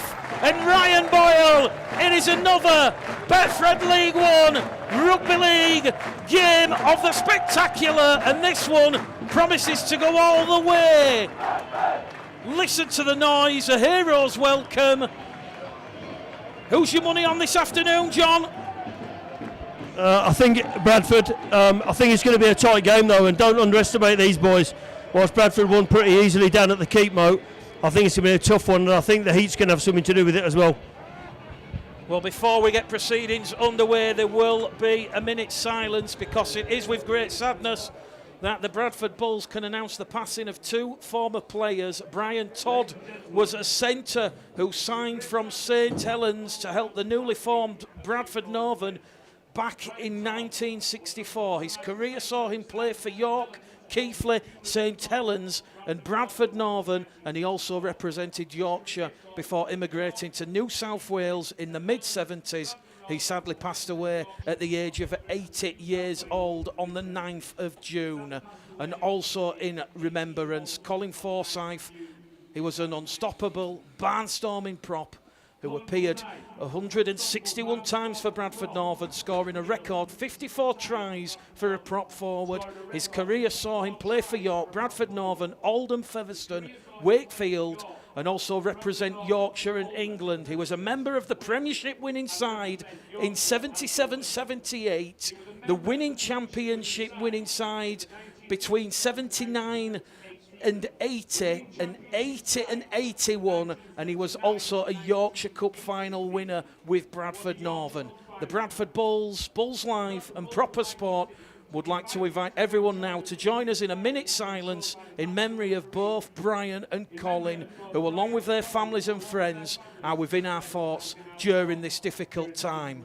Forsyth and Ryan Boyle. It is another Bradford League One Rugby League game of the spectacular, and this one promises to go all the way. Listen to the noise, a hero's welcome. Who's your money on this afternoon, John? I think Bradford. I think it's going to be a tight game though, and don't underestimate these boys. Whilst Bradford won pretty easily down at the Keep Moat, I think it's going to be a tough one, and I think the heat's going to have something to do with it as well. Well, before we get proceedings underway, there will be a minute's silence, because it is with great sadness that the Bradford Bulls can announce the passing of two former players. Brian Todd was a centre who signed from St Helens to help the newly formed Bradford Northern back in 1964. His career saw him play for York, Keighley, St Helens and Bradford Northern, and he also represented Yorkshire before immigrating to New South Wales in the mid-70s. He sadly passed away at the age of 80 years old on the 9th of June. And also in remembrance, Colin Forsyth. He was an unstoppable, barnstorming prop who appeared 161 times for Bradford Northern, scoring a record 54 tries for a prop forward. His career saw him play for York, Bradford Northern, Oldham, Featherstone, Wakefield, and also represent Yorkshire and England. He was a member of the Premiership winning side in 77-78, the winning Championship winning side between 79 and 80 and 80 and 81, and he was also a Yorkshire Cup final winner with Bradford Northern. The Bradford Bulls, Bulls Live and Proper Sport would like to invite everyone now to join us in a minute's silence in memory of both Brian and Colin, who along with their families and friends are within our thoughts during this difficult time.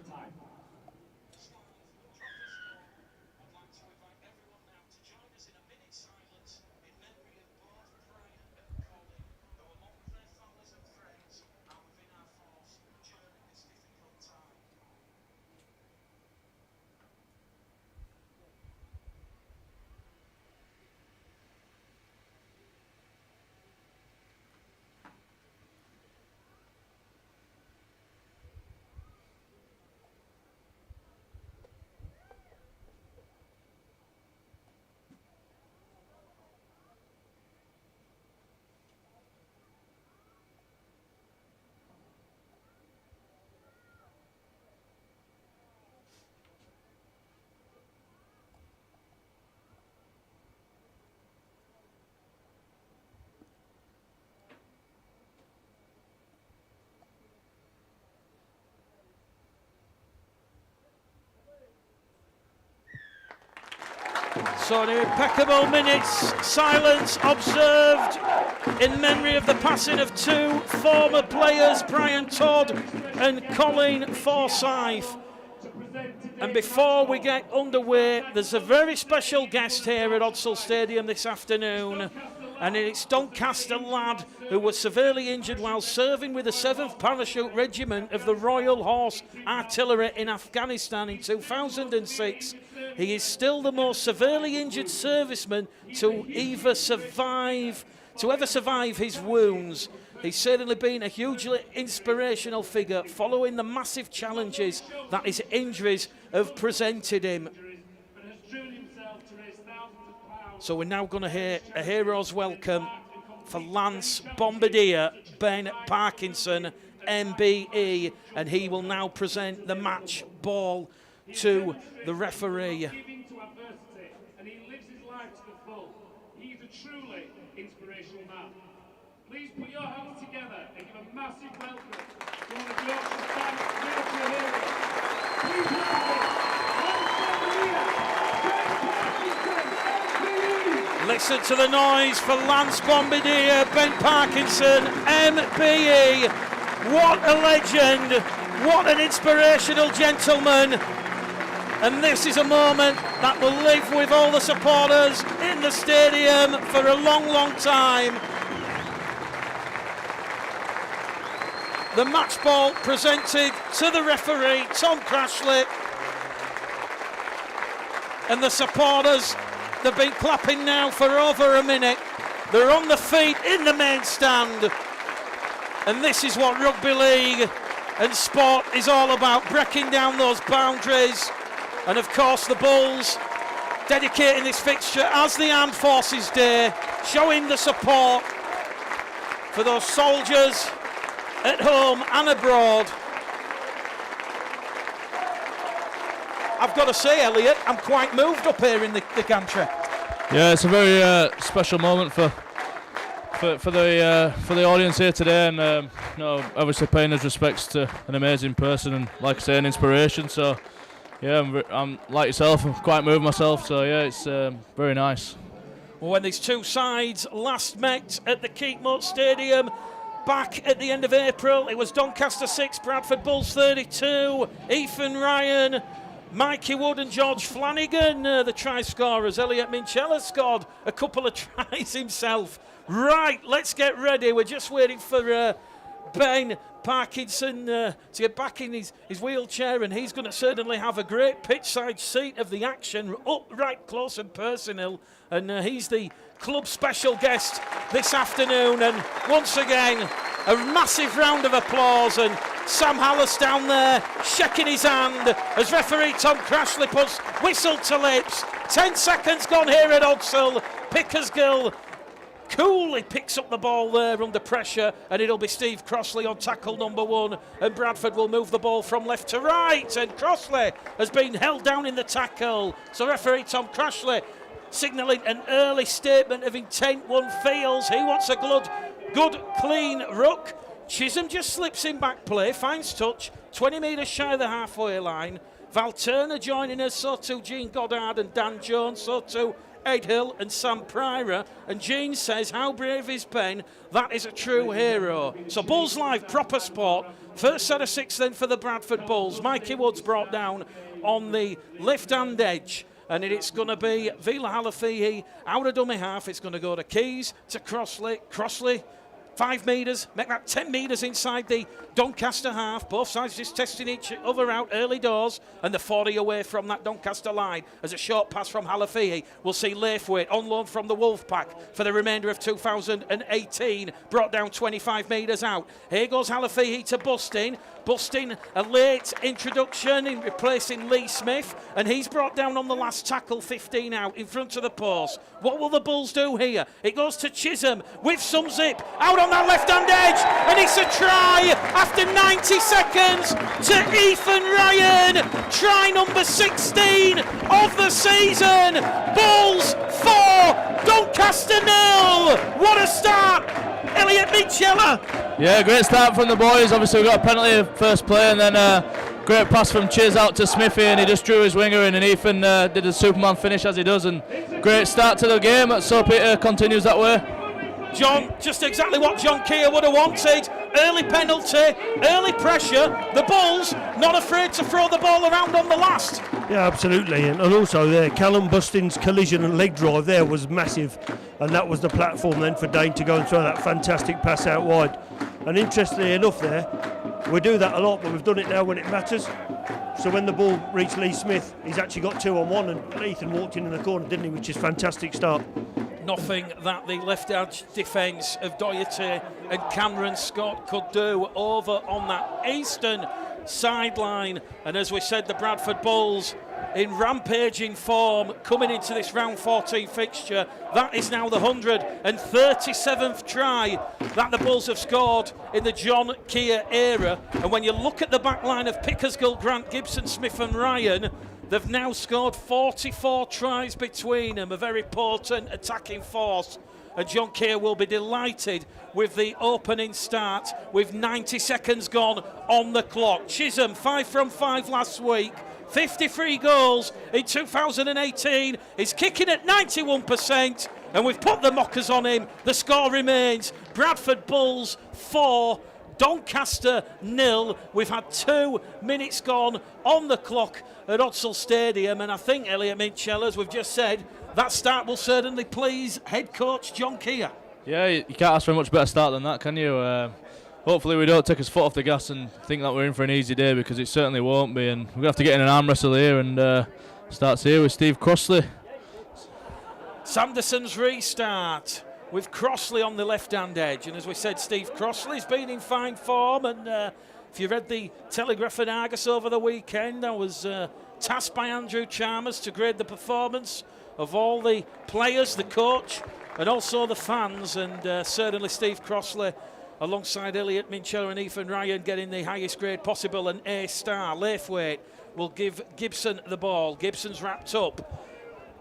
So an impeccable minute's silence observed in memory of the passing of two former players, Brian Todd and Colin Forsyth. And before we get underway, there's a very special guest here at Odsal Stadium this afternoon, and it's Doncaster lad who was severely injured while serving with the 7th Parachute Regiment of the Royal Horse Artillery in Afghanistan in 2006. He is still the most severely injured serviceman to ever survive his wounds. He's certainly been a hugely inspirational figure following the massive challenges that his injuries have presented him. So we're now going to hear a hero's welcome for Lance Bombardier Ben Parkinson, MBE, and he will now present the match ball to the referee. And he lives his life to the full. He's a truly inspirational man. Please put your hands together and give a massive welcome to one of Yorkshire's finest military heroes. Please welcome Listen to the noise for Lance Bombardier, Ben Parkinson, MBE. What a legend, what an inspirational gentleman. And this is a moment that will live with all the supporters in the stadium for a long, long time. The match ball presented to the referee, Tom Crashley. And the supporters, they've been clapping now for over a minute. They're on the feet in the main stand. And this is what rugby league and sport is all about, breaking down those boundaries. And of course the Bulls dedicating this fixture as the Armed Forces Day, showing the support for those soldiers at home and abroad. I've got to say, Elliot, I'm quite moved up here in the gantry. Yeah, it's a very special moment for the audience here today, and obviously paying his respects to an amazing person and, like I say, an inspiration. So yeah, I'm like yourself, I'm quite moved myself. So yeah, it's very nice. Well, when these two sides last met at the Keepmoat Stadium back at the end of April, it was Doncaster 6, Bradford Bulls 32. Ethan Ryan, Mikey Wood and George Flanagan, the try scorers. Elliot Minchella scored a couple of tries himself. Right, let's get ready. We're just waiting for Ben Parkinson to get back in his wheelchair, and he's going to certainly have a great pitchside seat of the action, up right close and personal. And he's the club special guest this afternoon. And once again, a massive round of applause, and Sam Hallis down there shaking his hand as referee Tom Crashley puts whistle to lips. 10 seconds gone here at Odsal. Pickersgill coolly picks up the ball there under pressure, and it'll be Steve Crossley on tackle number 1, and Bradford will move the ball from left to right, and Crossley has been held down in the tackle. So referee Tom Crashley signalling an early statement of intent. One feels he wants a good clean ruck. Chisholm just slips in back play, finds touch, 20 metres shy of the halfway line. Val Turner joining us, so too Gene Goddard and Dan Jones, so too Ed Hill and Sam Pryor. And Gene says, how brave is Ben? That is a true hero. So Bulls Live, proper sport. First set of 6 then for the Bradford Bulls. Mikey Woods brought down on the left-hand edge. And it's going to be Vila Halafihi out of dummy half. It's going to go to Keys, to Crossley. Crossley, 5 metres, make that 10 metres inside the Doncaster half. Both sides just testing each other out early doors, and the 40 away from that Doncaster line as a short pass from Halafihi. We'll see Laithwaite on loan from the Wolfpack for the remainder of 2018, brought down 25 metres out. Here goes Halafihi to Bustin. Bustin, a late introduction in replacing Lee Smith, and he's brought down on the last tackle, 15 out in front of the post. What will the Bulls do here? It goes to Chisholm with some zip out on that left-hand edge, and it's a try after 90 seconds to Ethan Ryan. Try number 16 of the season. Bulls 4, Doncaster 0. What a start! Elliot Minchella. Yeah, great start from the boys. Obviously, we got a penalty of first play, and then great pass from Chiz out to Smithy, and he just drew his winger in, and Ethan did a Superman finish as he does, and great start to the game. Let's hope it continues that way. John, just exactly what John Keir would have wanted. Early penalty, early pressure. The Bulls not afraid to throw the ball around on the last. Yeah, absolutely. And also there, Callum Bustin's collision and leg drive there was massive. And that was the platform then for Dane to go and throw that fantastic pass out wide. And interestingly enough there, we do that a lot, but we've done it now when it matters. So when the ball reached Lee Smith, he's actually got 2-on-1, and Ethan walked in the corner, didn't he, which is a fantastic start. Nothing that the left edge defence of Doherty and Cameron Scott could do over on that eastern sideline. And as we said, the Bradford Bulls in rampaging form coming into this round 14 fixture. That is now the 137th try that the Bulls have scored in the John Keir era. And when you look at the back line of Pickersgill, Grant, Gibson, Smith and Ryan, they've now scored 44 tries between them, a very potent attacking force. And John Keir will be delighted with the opening start with 90 seconds gone on the clock. Chisholm, 5 from 5 last week, 53 goals in 2018. He's kicking at 91%, and we've put the mockers on him. The score remains Bradford Bulls 4, Doncaster 0. We've had 2 minutes gone on the clock at Odsal Stadium, and I think, Elliot Minchella, as we've just said, that start will certainly please head coach John Keir. Yeah, you can't ask for a much better start than that, can you? Hopefully we don't take his foot off the gas and think that we're in for an easy day, because it certainly won't be, and we're going to have to get in an arm wrestle here, and starts here with Steve Crossley. Sanderson's restart. with Crossley on the left-hand edge. And as we said, Steve Crossley's been in fine form. And if you read the Telegraph and Argus over the weekend, I was tasked by Andrew Chalmers to grade the performance of all the players, the coach, and also the fans. And certainly Steve Crossley, alongside Elliot Minchella and Ethan Ryan, getting the highest grade possible, an A-star. Laithwaite will give Gibson the ball. Gibson's wrapped up.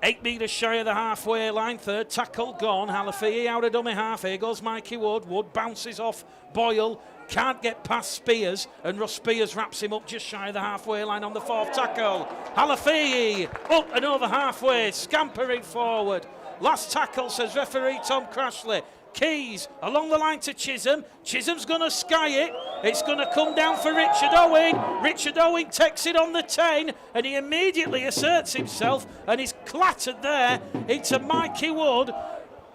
8 metres shy of the halfway line. Third tackle gone. Halafia out of dummy half. Here goes Mikey Wood. Wood bounces off Boyle. Can't get past Spears. And Russ Spears wraps him up just shy of the halfway line on the fourth tackle. Halafia up and over halfway. Scampering forward. Last tackle, says referee Tom Crashley. Keys along the line to Chisholm. Chisholm's going to sky it. It's going to come down for Richard Owen. Richard Owen takes it on the 10 and he immediately asserts himself and he's clattered there into Mikey Wood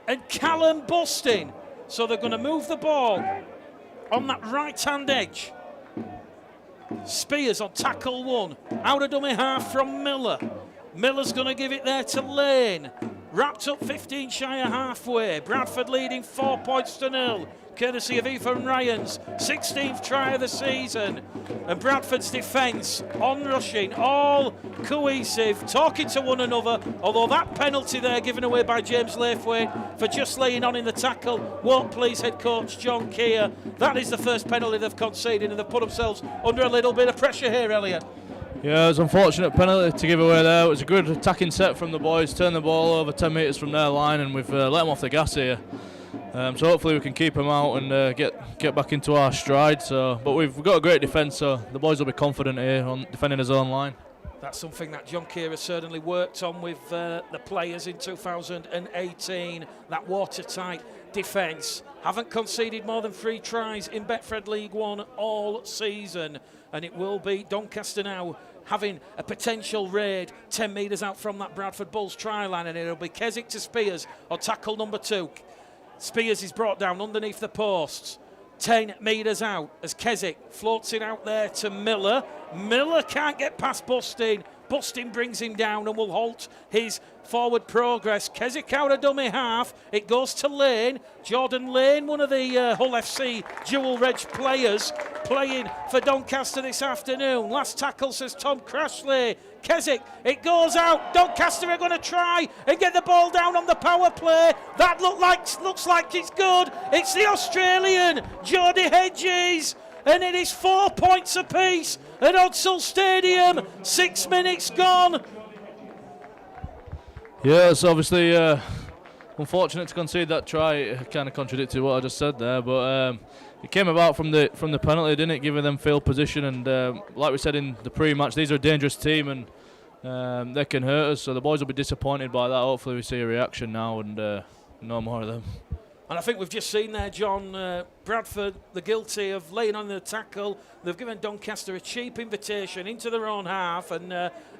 and Callum Bustin. So they're going to move the ball on that right-hand edge. Spears on tackle 1. Out of dummy half from Miller. Miller's going to give it there to Lane. Wrapped up 15 shy of halfway. Bradford leading 4 points to 0. Courtesy of Ethan Ryan's 16th try of the season. And Bradford's defence on rushing, all cohesive, talking to one another. Although that penalty there given away by James Laithwaite for just laying on in the tackle won't please head coach John Keir. That is the first penalty they've conceded and they've put themselves under a little bit of pressure here, Elliot. Yeah, it was an unfortunate penalty to give away there. It was a good attacking set from the boys, turned the ball over 10 metres from their line, and we've let them off the gas here. So hopefully we can keep them out and get back into our stride. But we've got a great defence, so the boys will be confident here on defending his own line. That's something that John Keir has certainly worked on with the players in 2018, that watertight defence. Haven't conceded more than 3 tries in Betfred League One all season, and it will be Doncaster now having a potential raid 10 metres out from that Bradford Bulls try line, and it'll be Keswick to Spears on tackle number 2. Spears is brought down underneath the posts. 10 metres out as Keswick floats it out there to Miller. Miller can't get past Bustin. Bustin brings him down and will halt his forward progress. Keswick out of dummy half. It goes to Lane. Jordan Lane, one of the Hull FC dual reg players, playing for Doncaster this afternoon. Last tackle, says Tom Crashley. Keswick, it goes out. Doncaster are going to try and get the ball down on the power play. That looks like it's good. It's the Australian, Jody Hedges. And it is 4 points apiece at Odsal Stadium. 6 minutes gone. Yeah, it's obviously unfortunate to concede that try. It kind of contradicted what I just said there, but it came about from the penalty, didn't it? Giving them field position, and like we said in the pre-match, these are a dangerous team, and they can hurt us. So the boys will be disappointed by that. Hopefully, we see a reaction now, and no more of them. And I think we've just seen there, John, Bradford, the guilty of laying on the tackle. They've given Doncaster a cheap invitation into their own half. And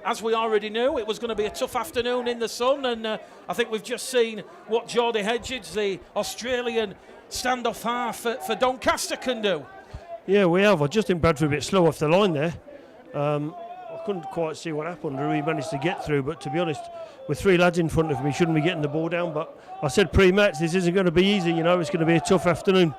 as we already knew, it was going to be a tough afternoon in the sun. And I think we've just seen what Jody Hedges, the Australian standoff half for Doncaster, can do. Yeah, we have. I just think Bradford a bit slow off the line there. I couldn't quite see what happened. He managed to get through, but to be honest, with 3 lads in front of him, he shouldn't be getting the ball down. But I said pre-match, this isn't going to be easy. You know, it's going to be a tough afternoon.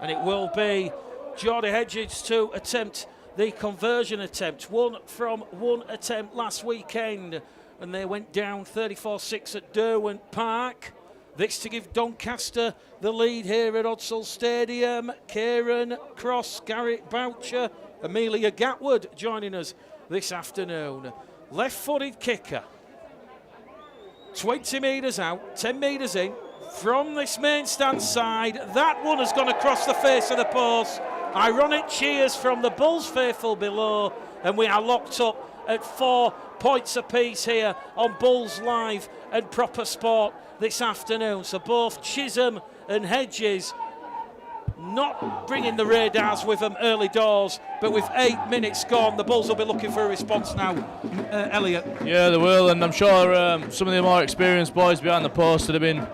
And it will be Jody Hedges to attempt the conversion attempt. 1 from 1 attempt last weekend, and they went down 34-6 at Derwent Park. This to give Doncaster the lead here at Odsal Stadium. Kieran Cross, Garrett Boucher, Amelia Gatwood joining us this afternoon. Left-footed kicker. 20 metres out, 10 metres in from this main stand side. That one has gone across the face of the post. Ironic cheers from the Bulls faithful below, and we are locked up at 4 points apiece here on Bulls Live and Proper Sport this afternoon. So both Chisholm and Hedges not bringing the radars with them early doors, but with 8 minutes gone, the Bulls will be looking for a response now. Elliot. Yeah, they will, and I'm sure some of the more experienced boys behind the post that have been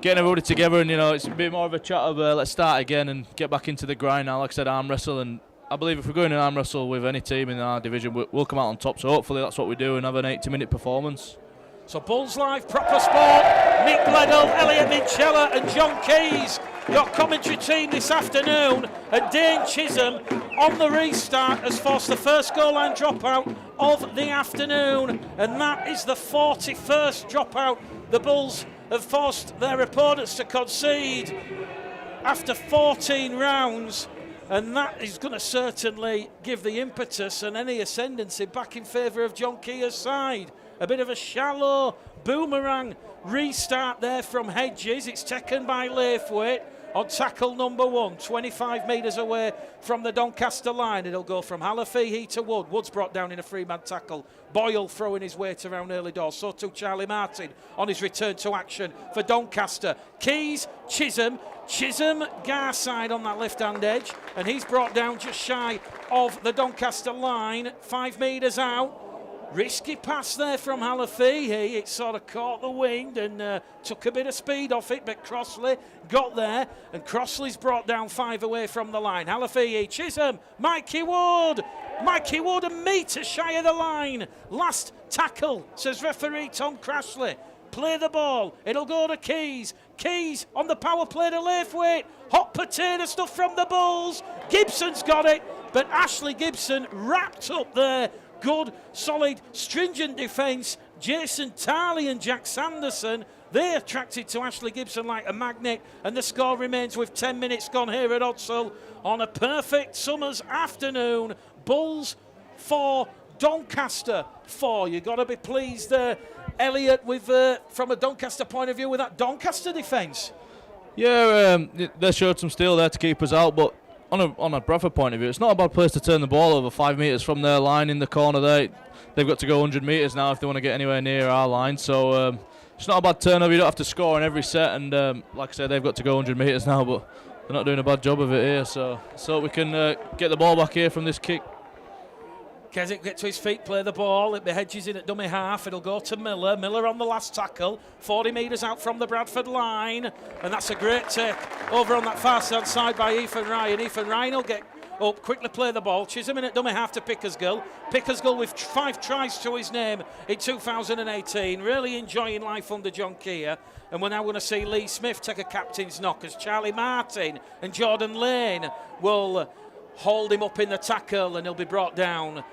getting everybody together, and you know, it's a bit more of a chat of let's start again and get back into the grind now. Like I said, arm wrestle, and I believe if we're going to arm wrestle with any team in our division, we'll come out on top. So hopefully that's what we do and have an 80-minute performance. So Bulls Live, Proper Sport. Nick Bledel, Elliot Minchella and John Keys. Got commentary team this afternoon, and Dane Chisholm on the restart has forced the first goal line dropout of the afternoon, and that is the 41st dropout the Bulls have forced their opponents to concede after 14 rounds, and that is going to certainly give the impetus and any ascendancy back in favour of John Keir's side. A bit of a shallow boomerang restart there from Hedges. It's taken by Laithwaite on tackle number 1, 25 metres away from the Doncaster line. It'll go from Halafihi to Wood. Wood's brought down in a free-man tackle. Boyle throwing his weight around early doors. So too Charlie Martin on his return to action for Doncaster. Keys, Chisholm Garside on that left-hand edge, and he's brought down just shy of the Doncaster line, 5 metres out. Risky pass there from Halafihi. It sort of caught the wind and took a bit of speed off it, but Crossley got there, and Crossley's brought down 5 away from the line. Halafihi, Chisholm, Mikey Ward a metre shy of the line. Last tackle, says referee Tom Crossley. Play the ball, it'll go to Keys. Keys on the power play to Laithwaite. Hot potato stuff from the Bulls. Gibson's got it, but Ashley Gibson wrapped up there. Good, solid, stringent defence. Jason Tarley and Jack Sanderson, they attracted to Ashley Gibson like a magnet, and the score remains with 10 minutes gone here at Odsall on a perfect summer's afternoon. Bulls 4, Doncaster 4. You've got to be pleased, Elliot, with from a Doncaster point of view with that Doncaster defence. Yeah, they showed some steel there to keep us out, but on a Bradford point of view, it's not a bad place to turn the ball over 5 metres from their line in the corner there. They've got to go 100 metres now if they want to get anywhere near our line, so it's not a bad turnover. You don't have to score in every set, and like I said, they've got to go 100 metres now, but they're not doing a bad job of it here, so we can get the ball back here from this kick. Keswick get to his feet, play the ball. It be Hedges in at dummy half. It'll go to Miller. Miller on the last tackle, 40 metres out from the Bradford line. And that's a great take over on that far side by Ethan Ryan. Ethan Ryan will get up, quickly play the ball. Chisholm in at dummy half to Pickersgill. Pickersgill with 5 tries to his name in 2018. Really enjoying life under John Keir. And we're now going to see Lee Smith take a captain's knock as Charlie Martin and Jordan Lane will hold him up in the tackle, and he'll be brought down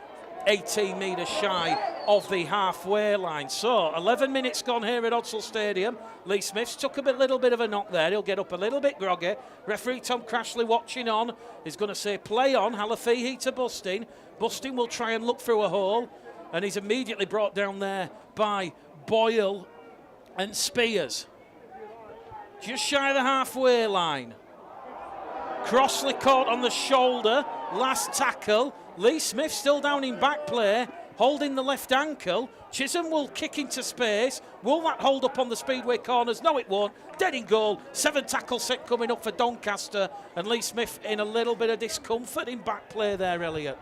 18 metres shy of the halfway line. So 11 minutes gone here at Odsall Stadium. Lee Smith's took a little bit of a knock there. He'll get up a little bit groggy. Referee Tom Crashley watching on. He's going to say play on. Halafihi to Bustin. Bustin will try and look through a hole, and he's immediately brought down there by Boyle and Spears. Just shy of the halfway line. Crossley caught on the shoulder. Last tackle. Lee Smith still down in back play, holding the left ankle. Chisholm will kick into space. Will that hold up on the Speedway corners? No, it won't. Dead in goal. 7 tackle set coming up for Doncaster, and Lee Smith in a little bit of discomfort in back play there, Elliot.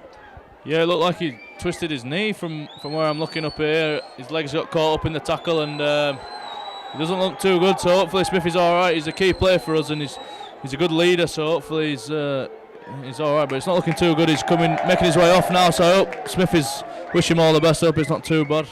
Yeah, it looked like he twisted his knee from where I'm looking up here. His legs got caught up in the tackle, and it doesn't look too good, so hopefully Smith is all right. He's a key player for us, and he's a good leader, so hopefully he's all right, but it's not looking too good. He's making his way off now, so I hope Smith wish him all the best. I hope it's not too bad.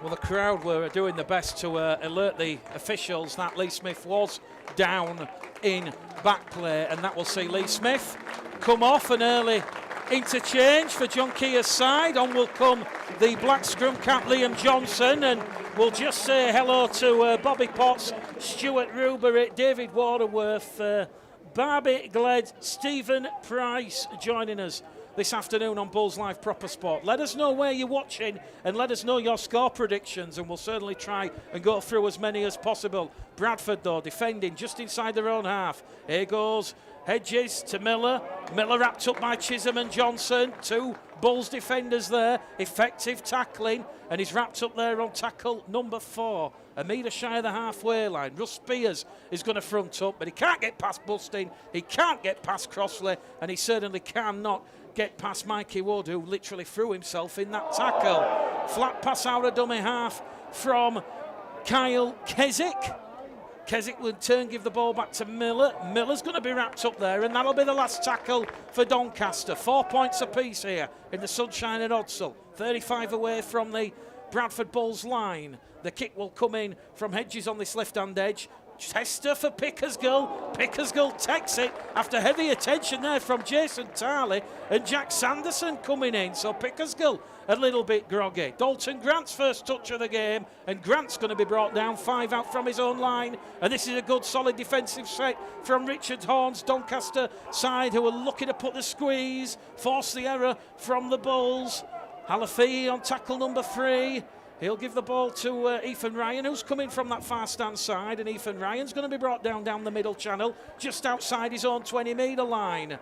Well, the crowd were doing the best to alert the officials that Lee Smith was down in back play, and that will see Lee Smith come off. An early interchange for John Keir's side. On will come the black scrum cap Liam Johnson, and we'll just say hello to Bobby Potts, Stuart Rubery, David Waterworth, Barbie Gled, Stephen Price joining us this afternoon on Bulls Live Proper Sport. Let us know where you're watching and let us know your score predictions, and we'll certainly try and go through as many as possible. Bradford, though, defending just inside their own half. Here goes Hedges to Miller. Miller wrapped up by Chisholm and Johnson. 2 Bulls defenders there. Effective tackling, and he's wrapped up there on tackle number 4. A metre shy of the halfway line. Russ Spears is going to front up, but he can't get past Bustin. He can't get past Crossley, and he certainly cannot get past Mikey Wood, who literally threw himself in that tackle. Flat pass out of dummy half from Kyle Keswick. Keswick will in turn give the ball back to Miller. Miller's going to be wrapped up there, and that'll be the last tackle for Doncaster. 4 points apiece here in the sunshine at Odsall. 35 away from the Bradford Bulls line. The kick will come in from Hedges on this left-hand edge. Chester for Pickersgill. Pickersgill takes it after heavy attention there from Jason Tarley and Jack Sanderson coming in. So Pickersgill a little bit groggy. Dalton Grant's first touch of the game, and Grant's going to be brought down 5 out from his own line. And this is a good solid defensive set from Richard Horn's Doncaster side, who are looking to put the squeeze, force the error from the Bulls. Halafi on tackle number 3. He'll give the ball to Ethan Ryan, who's coming from that far stand side, and Ethan Ryan's going to be brought down the middle channel, just outside his own 20-metre line.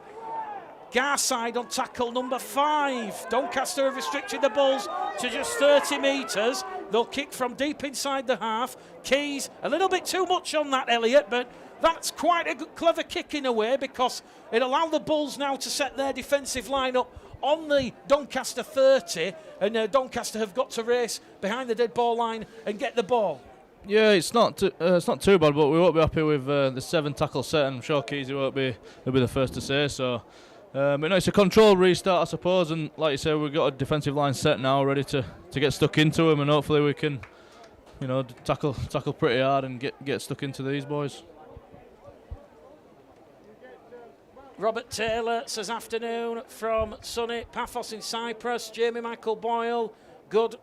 Garside on tackle number 5. Doncaster have restricted the Bulls to just 30 metres. They'll kick from deep inside the half. Keys, a little bit too much on that, Elliot, but that's quite a good, clever kick in a way, because it allowed the Bulls now to set their defensive line up on the Doncaster 30, and Doncaster have got to race behind the dead ball line and get the ball. Yeah, it's not too bad, but we won't be happy with the 7 tackle set, and I'm sure Keezy won't be. He'll be the first to say so. But no, it's a controlled restart, I suppose, and like you said, we've got a defensive line set now, ready to get stuck into them, and hopefully we can, tackle pretty hard and get stuck into these boys. Robert Taylor says afternoon from sunny Paphos in Cyprus. Jamie Michael Boyle, good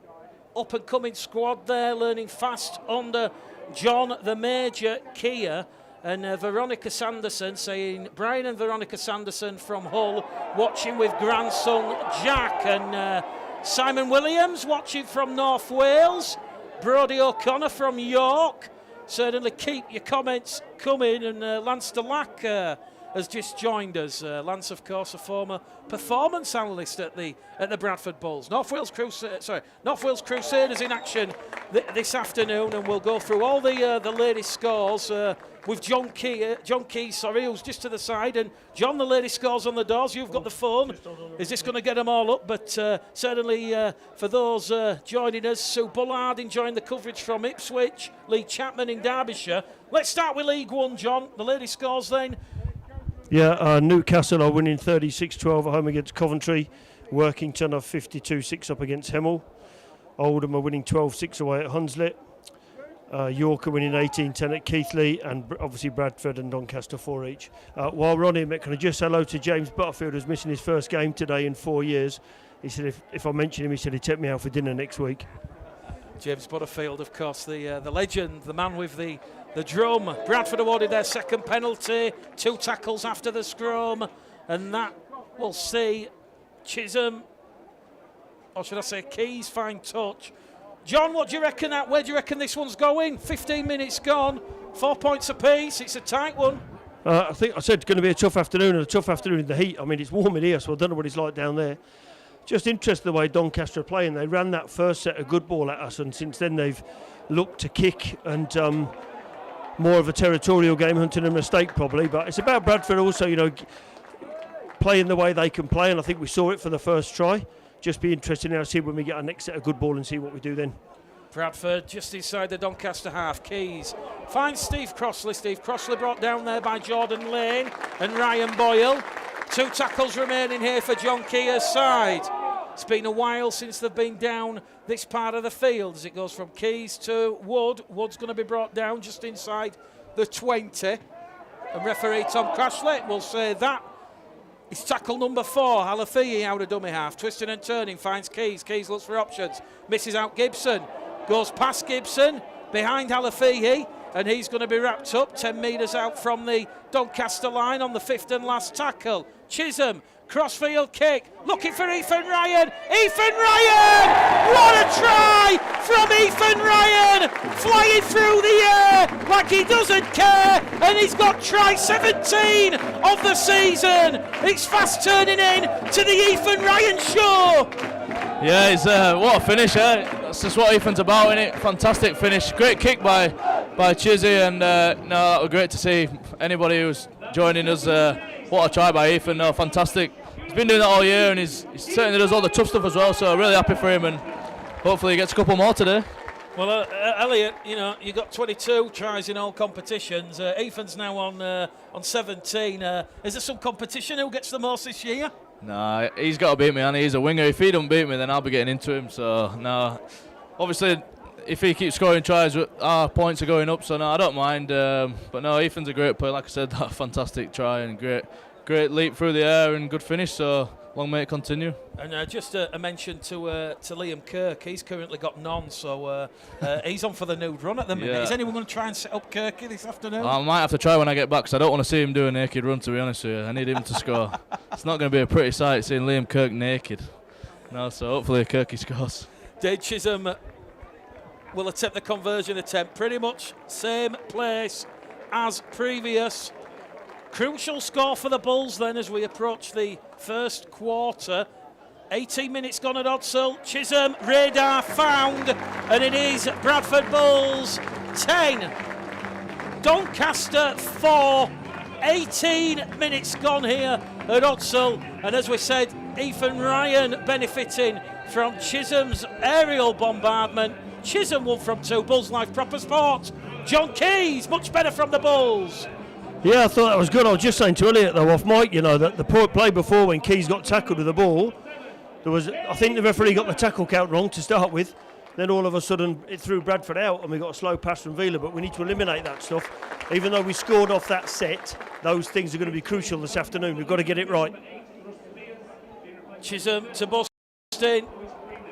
up-and-coming squad there, learning fast under John the Major Kia. And Veronica Sanderson saying, Brian and Veronica Sanderson from Hull watching with grandson Jack. And Simon Williams watching from North Wales. Brodie O'Connor from York. Certainly keep your comments coming. And Lance Delac has just joined us. Lance, of course, a former performance analyst at the Bradford Bulls. North Wales Crusaders in action this afternoon, and we'll go through all the latest scores with John Key, who's just to the side. And John, the latest scores on the doors. You've got the phone. Is this going to get them all up? But certainly for those joining us, Sue Bullard enjoying the coverage from Ipswich, Lee Chapman in Derbyshire. Let's start with League One, John. The latest scores then. Yeah, Newcastle are winning 36-12 at home against Coventry. Workington are 52-6 up against Hemel. Oldham are winning 12-6 away at Hunslet. York are winning 18-10 at Keighley, and obviously Bradford and Doncaster 4 each. While we're on here, can I just say hello to James Butterfield, who's missing his first game today in 4 years. He said if I mention him, he said he'd take me out for dinner next week. James Butterfield, of course, the legend, the man with the drum. Bradford awarded their second penalty, 2 tackles after the scrum, and that will see Chisholm, or should I say Keys, fine touch. John, what do you reckon? Where do you reckon this one's going? 15 minutes gone, 4 points apiece. It's a tight one. I think I said it's going to be a tough afternoon, and a tough afternoon in the heat. I mean, it's warm in here, so I don't know what it's like down there. Just interested the way Doncaster are playing. They ran that first set of good ball at us, and since then they've looked to kick and more of a territorial game, hunting a mistake probably. But it's about Bradford also, playing the way they can play, and I think we saw it for the first try. Just be interesting now to see when we get our next set of good ball and see what we do then. Bradford just inside the Doncaster half. Keys finds Steve Crossley. Steve Crossley brought down there by Jordan Lane and Ryan Boyle. 2 tackles remaining here for John Kea's side. It's been a while since they've been down this part of the field as it goes from Keys to Wood. Wood's going to be brought down just inside the 20. And referee Tom Crossley will say that it's tackle number 4. Halafiyi out of dummy half. Twisting and turning, finds Keys. Keys looks for options. Misses out Gibson. Goes past Gibson, behind Halafiyi, and he's going to be wrapped up 10 metres out from the Doncaster line on the 5th and last tackle. Chisholm, crossfield kick, looking for Ethan Ryan. Ethan Ryan! What a try from Ethan Ryan! Flying through the air like he doesn't care, and he's got try 17 of the season. It's fast turning in to the Ethan Ryan show. Yeah, it's what a finish, eh? That's just what Ethan's about, isn't it? Fantastic finish. Great kick by Chizzy, and that was great to see. Anybody who's joining us, what a try by Ethan. No, fantastic. He's been doing that all year, and he certainly does all the tough stuff as well, so really happy for him, and hopefully he gets a couple more today. Well, Elliot, you got 22 tries in all competitions. Ethan's now on 17. Is there some competition who gets the most this year? Nah, he's got to beat me, and he's a winger. If he don't beat me, then I'll be getting into him. So no, obviously, if he keeps scoring tries, our points are going up, so no, I don't mind. But no, Ethan's a great player. Like I said, that fantastic try and great leap through the air and good finish. So long may it continue. And just a mention to Liam Kirk. He's currently got none, so he's on for the nude run at the minute. Is anyone going to try and set up Kirky this afternoon? I might have to try when I get back, because I don't want to see him do a naked run, to be honest with you. I need him to score. It's not going to be a pretty sight seeing Liam Kirk naked. No, so hopefully Kirky scores. Dave Chisholm will attempt the conversion attempt. Pretty much same place as previous. Crucial score for the Bulls then as we approach the first quarter. 18 minutes gone at Odsall. Chisholm, radar found, and it is Bradford Bulls 10, Doncaster 4. 18 minutes gone here at Odsall, and as we said, Ethan Ryan benefiting from Chisholm's aerial bombardment. Chisholm won from 2. Bulls Life Proper Sport. John Keys, much better from the Bulls. Yeah, I thought that was good. I was just saying to Elliot, though, off mic, that the play before when Keys got tackled with the ball, I think the referee got the tackle count wrong to start with. Then all of a sudden it threw Bradford out and we got a slow pass from Vila, but we need to eliminate that stuff. Even though we scored off that set, those things are going to be crucial this afternoon. We've got to get it right. Chisholm to Bustin.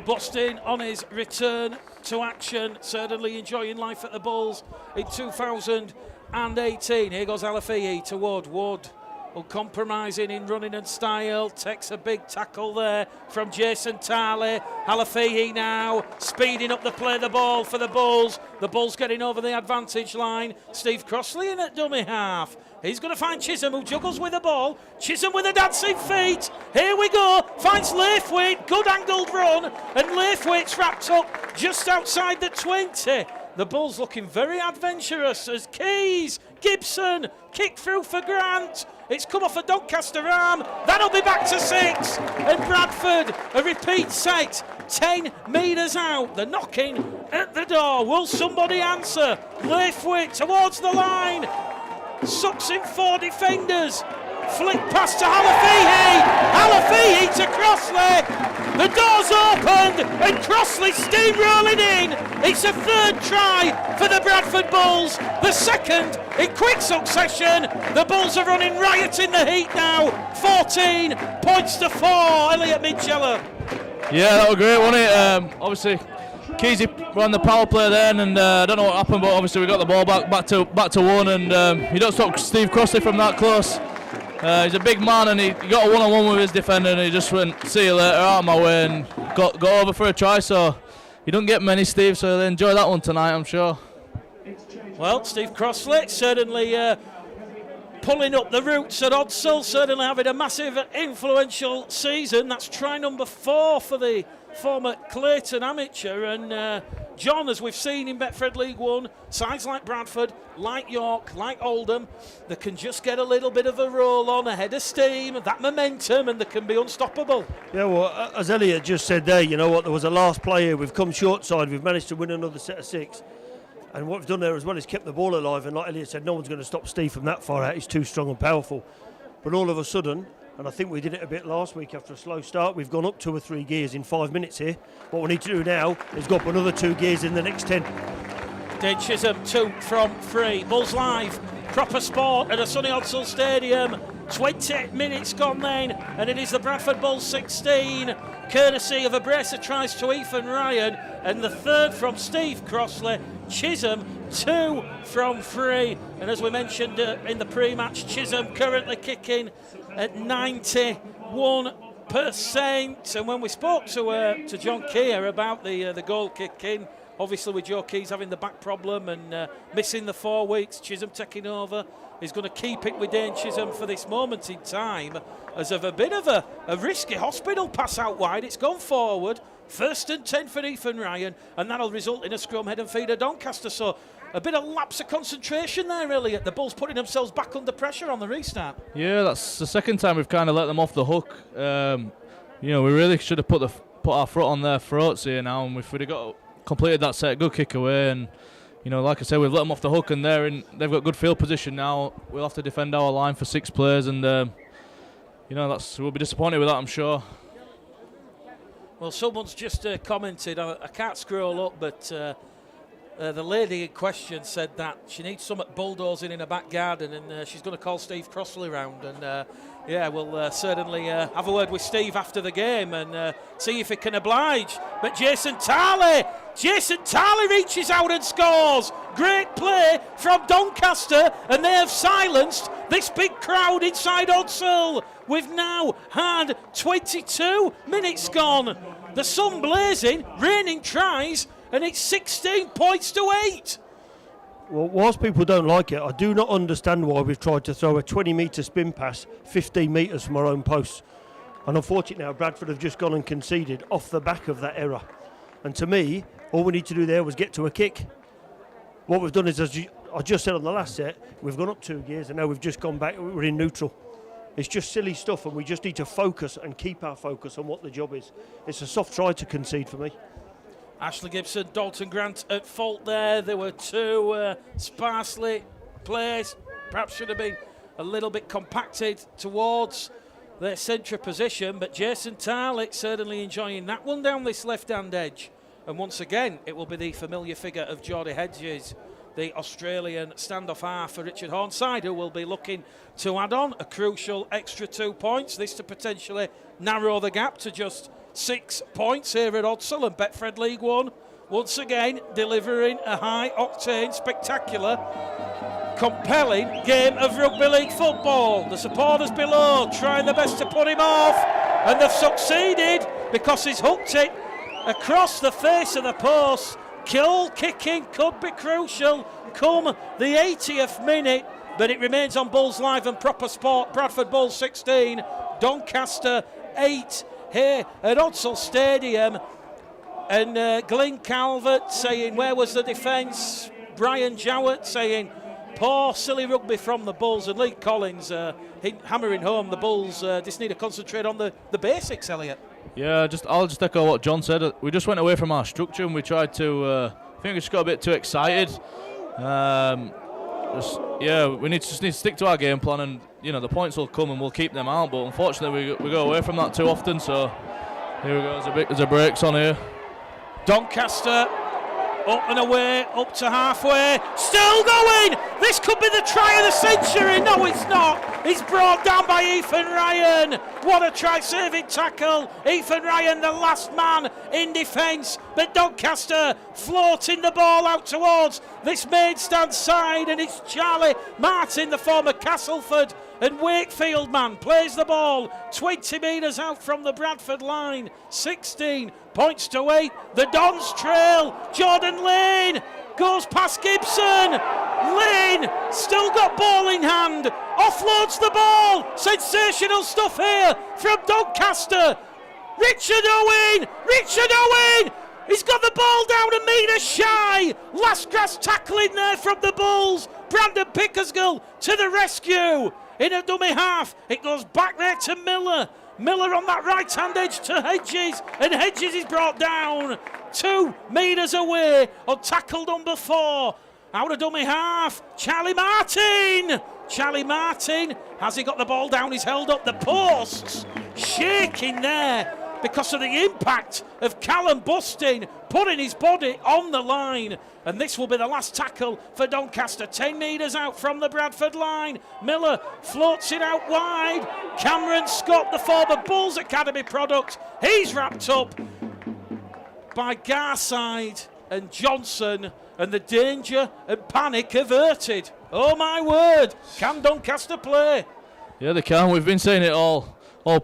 Bustin on his return to action, certainly enjoying life at the Bulls in 2018. Here goes Alafihi to Wood. Wood, uncompromising in running and style, takes a big tackle there from Jason Tarley. Alafihi now speeding up the play, the ball for the Bulls. The Bulls getting over the advantage line. Steve Crossley in at dummy half. He's going to find Chisholm, who juggles with the ball. Chisholm with the dancing feet. Here we go. Finds Laithwaite. Good angled run. And Laithwaite's wrapped up just outside the 20. The Bulls looking very adventurous as Keys, Gibson, kick through for Grant. It's come off a Doncaster arm. That'll be back to 6. And Bradford, a repeat set. 10 metres out. The knocking at the door. Will somebody answer? Laithwaite towards the line. Sucks in 4 defenders. Flick pass to Alafihi. Alafihi to Crossley. The door's opened and Crossley steamrolling in. It's a 3rd try for the Bradford Bulls. The 2nd in quick succession. The Bulls are running riot in the heat now. 14 points to 4. Elliot Midgeller. Yeah, that was great, wasn't it? Obviously, Keezy ran the power play then, and I don't know what happened, but obviously we got the ball back to 1, and you don't stop Steve Crossley from that close. He's a big man, and he got a one-on-one with his defender, and he just went, see you later, out of my way, and got over for a try. So you don't get many, Steve, so they'll enjoy that one tonight, I'm sure. Well, Steve Crossley certainly pulling up the roots at Odsall, certainly having a massive influential season. That's try number 4 for the former Clayton amateur, and John, as we've seen in Betfred League 1, sides like Bradford, like York, like Oldham, they can just get a little bit of a roll on, a head of steam, that momentum, and they can be unstoppable. Yeah, well, as Elliot just said there, you know what, there was a last play here, we've come short side, we've managed to win another set of 6, and what we've done there as well is kept the ball alive, and like Elliot said, no one's going to stop Steve from that far out, he's too strong and powerful. But all of a sudden, and I think we did it a bit last week after a slow start, we've gone up 2 or 3 gears in 5 minutes here. What we need to do now is go up another 2 gears in the next 10. Dave Chisholm 2 from 3. Bulls Live, proper sport at a sunny Odsall Stadium. 20 minutes gone then, and it is the Bradford Bulls 16, courtesy of a brace of tries to Ethan Ryan, and the 3rd from Steve Crossley. Chisholm 2 from 3, and as we mentioned in the pre-match, Chisholm currently kicking at 91%. And when we spoke to John Keir about the goal kicking, obviously with Joe Keys having the back problem and missing the 4 weeks, Chisholm taking over. He's going to keep it with Dane Chisholm for this moment in time, as of a bit of a risky hospital pass out wide. It's gone forward. 1st and 10 for Ethan Ryan, and that'll result in a scrum head and feeder Doncaster. So a bit of lapse of concentration there, Elliot. The Bulls putting themselves back under pressure on the restart. Yeah, that's the 2nd time we've kind of let them off the hook. We really should have put our foot on their throats here now, and if we'd have completed that set, good kick away, and like I said, we've let them off the hook, and they've got good field position now. We'll have to defend our line for 6 players, and we'll be disappointed with that, I'm sure. Well, someone's just commented, I can't scroll up, but the lady in question said that she needs some bulldozing in her back garden, and she's going to call Steve Crossley round. And yeah, we'll certainly have a word with Steve after the game and see if he can oblige. But Jason Tarley reaches out and scores. Great play from Doncaster, and they have silenced this big crowd inside Odsall. We've now had 22 minutes gone. The sun blazing, raining tries, and it's 16 points to 8. Well, whilst people don't like it, I do not understand why we've tried to throw a 20-metre spin pass 15 metres from our own post. And unfortunately now Bradford have just gone and conceded off the back of that error. And to me, all we need to do there was get to a kick. What we've done is, as I just said on the last set, we've gone up 2 gears and now we've just gone back, we're in neutral. It's just silly stuff, and we just need to focus and keep our focus on what the job is. It's a soft try to concede for me. Ashley Gibson, Dalton Grant at fault there. There were 2 sparsely placed, perhaps should have been a little bit compacted towards their centre position, but Jason Tarley certainly enjoying that one down this left-hand edge. And once again, it will be the familiar figure of Geordie Hedges, the Australian standoff half for Richard Hornside, who will be looking to add on a crucial extra 2 points. This to potentially narrow the gap to just 6 points here at Odsall and Betfred League One. Once again, delivering a high-octane, spectacular, compelling game of rugby league football. The supporters below trying their best to put him off, and they've succeeded because he's hooked it across the face of the post. Goal kicking could be crucial come the 80th minute, but it remains on Bulls Live and Proper Sport. Bradford Bulls 16, Doncaster 8 here at Odsall Stadium. And Glyn Calvert saying, where was the defence? Brian Jowett saying, poor silly rugby from the Bulls. And Lee Collins hammering home the Bulls just need to concentrate on the basics, Elliot. Yeah, I'll just echo what John said. We just went away from our structure and we tried to. I think we just got a bit too excited. We need to stick to our game plan, and the points will come and we'll keep them out. But unfortunately, we go away from that too often. So here we go. There's a breaks on here. Doncaster up and away, up to halfway, still going. This could be the try of the century. No, it's not. It's brought down by Ethan Ryan. What a try-saving tackle. Ethan Ryan, the last man in defence, but Doncaster floating the ball out towards this main stand side, and it's Charlie Martin, the former Castleford and Wakefield man, plays the ball 20 metres out from the Bradford line. 16 points to 8. The Dons trail. Jordan Lane goes past Gibson. Lane still got ball in hand. Offloads the ball. Sensational stuff here from Doncaster. Richard Owen. He's got the ball down a metre shy. Last grass tackling there from the Bulls. Brandon Pickersgill to the rescue. In a dummy half, it goes back there to Miller. Miller on that right-hand edge to Hedges, and Hedges is brought down 2 metres away on tackle number 4. Out of dummy half, Charlie Martin, has he got the ball down? He's held up the posts, shaking there because of the impact of Callum Bustin putting his body on the line. And this will be the last tackle for Doncaster, 10 metres out from the Bradford line. Miller floats it out wide. Cameron Scott, the former Bulls Academy product, he's wrapped up by Garside and Johnson, and the danger and panic averted. Oh my word, can Doncaster play? Yeah, they can. We've been saying it all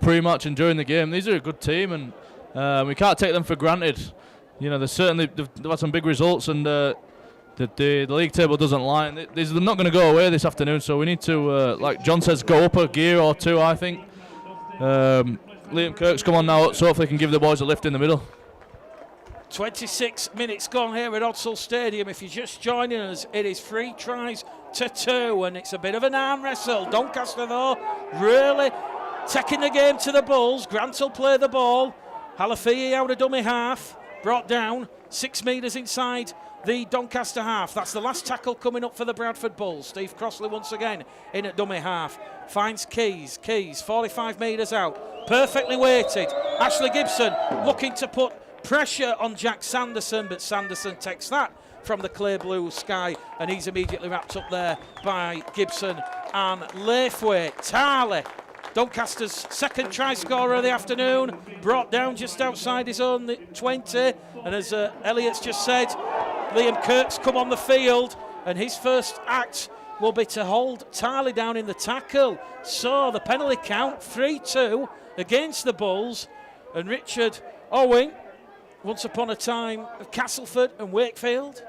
pre-match and during the game. These are a good team, and we can't take them for granted. They've had some big results, and the league table doesn't lie. They're not going to go away this afternoon, so we need to, like John says, go up a gear or 2, I think. Liam Kirk's come on now, so hopefully can give the boys a lift in the middle. 26 minutes gone here at Odsall Stadium. If you're just joining us, it is 3 tries to 2, and it's a bit of an arm wrestle. Doncaster, though, really taking the game to the Bulls. Grant will play the ball. Halafihi out of dummy half. Brought down 6 metres inside the Doncaster half. That's the last tackle coming up for the Bradford Bulls. Steve Crossley once again in at dummy half. Finds Keys, 45 metres out. perfectly weighted. Ashley Gibson looking to put pressure on Jack Sanderson, but Sanderson takes that from the clear blue sky, and he's immediately wrapped up there by Gibson and Laithwaite. Tarley, Doncaster's second try scorer of the afternoon, brought down just outside his own 20, and as Elliot's just said, Liam Kirk's come on the field, and his first act will be to hold Tarley down in the tackle. So the penalty count 3-2 against the Bulls, and Richard Owing, once upon a time of Castleford and Wakefield,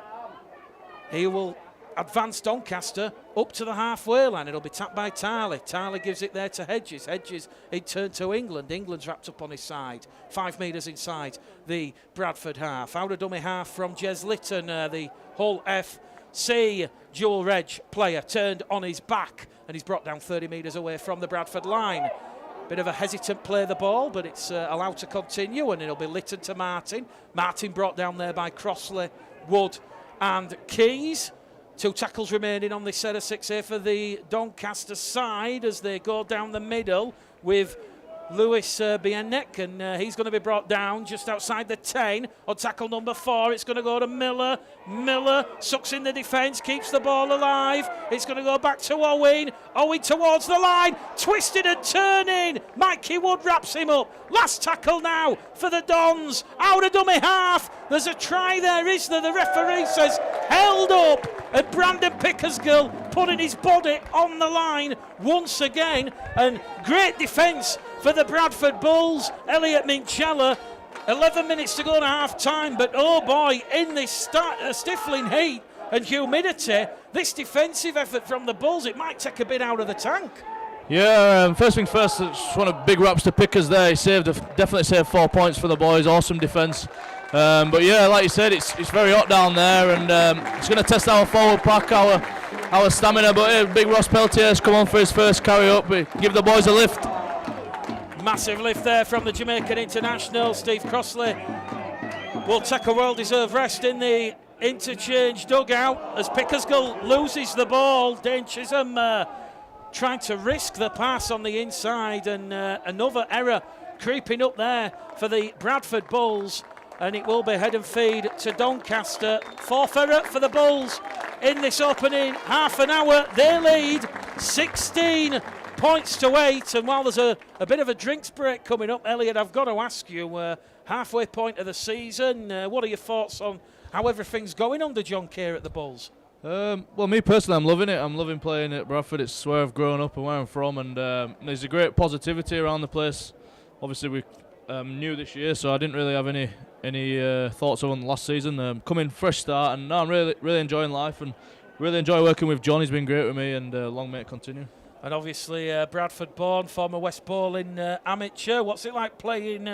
he will advance Doncaster up to the halfway line. It'll be tapped by Tarley. Tarley gives it there to Hedges. Hedges in turn to England. England's wrapped up on his side. 5 metres inside the Bradford half. Out of dummy half from Jez Litton, the Hull FC dual reg player turned on his back, and he's brought down 30 metres away from the Bradford line. Bit of a hesitant play the ball, but it's allowed to continue, and it'll be Litton to Martin. Martin brought down there by Crossley, Wood and Keys. 2 tackles remaining on this set of 6 here for the Doncaster side as they go down the middle with Lewis Bienek, and he's going to be brought down just outside the 10 on tackle number 4. It's going to go to Miller. Miller sucks in the defence, keeps the ball alive. It's going to go back to Owen. Owen towards the line, twisted and turning. Mikey Wood wraps him up. Last tackle now for the Dons. Out of dummy half. There's a try there, is there? The referee says held up. And Brandon Pickersgill putting his body on the line once again. And great defence for the Bradford Bulls. Elliot Minchella, 11 minutes to go to half time, but oh boy, in this stifling heat and humidity, this defensive effort from the Bulls, it might take a bit out of the tank. Yeah, first things first, I just want a big raps to Pickers there. He definitely saved 4 points for the boys. Awesome defence. But yeah, like you said, it's very hot down there, and it's going to test our forward pack, our stamina. But big Ross Peltier's come on for his first carry up. Give the boys a lift. Massive lift there from the Jamaican international. Steve Crossley will take a well-deserved rest in the interchange dugout as Pickersgill loses the ball. Dane Chisholm trying to risk the pass on the inside, and another error creeping up there for the Bradford Bulls, and it will be head and feed to Doncaster. 4th error for the Bulls in this opening half an hour. They lead 16 points to 8, and while there's a bit of a drinks break coming up, Elliot, I've got to ask you, halfway point of the season, what are your thoughts on how everything's going under John Kerr at the Bulls? Well, me personally, I'm loving it. I'm loving playing at Bradford. It's where I've grown up and where I'm from, and there's a great positivity around the place. Obviously, we're new this year, so I didn't really have any thoughts on last season. Coming fresh start, and I'm really enjoying life and really enjoy working with John. He's been great with me, and long may it continue. And obviously Bradford born, former West Bowling amateur. What's it like playing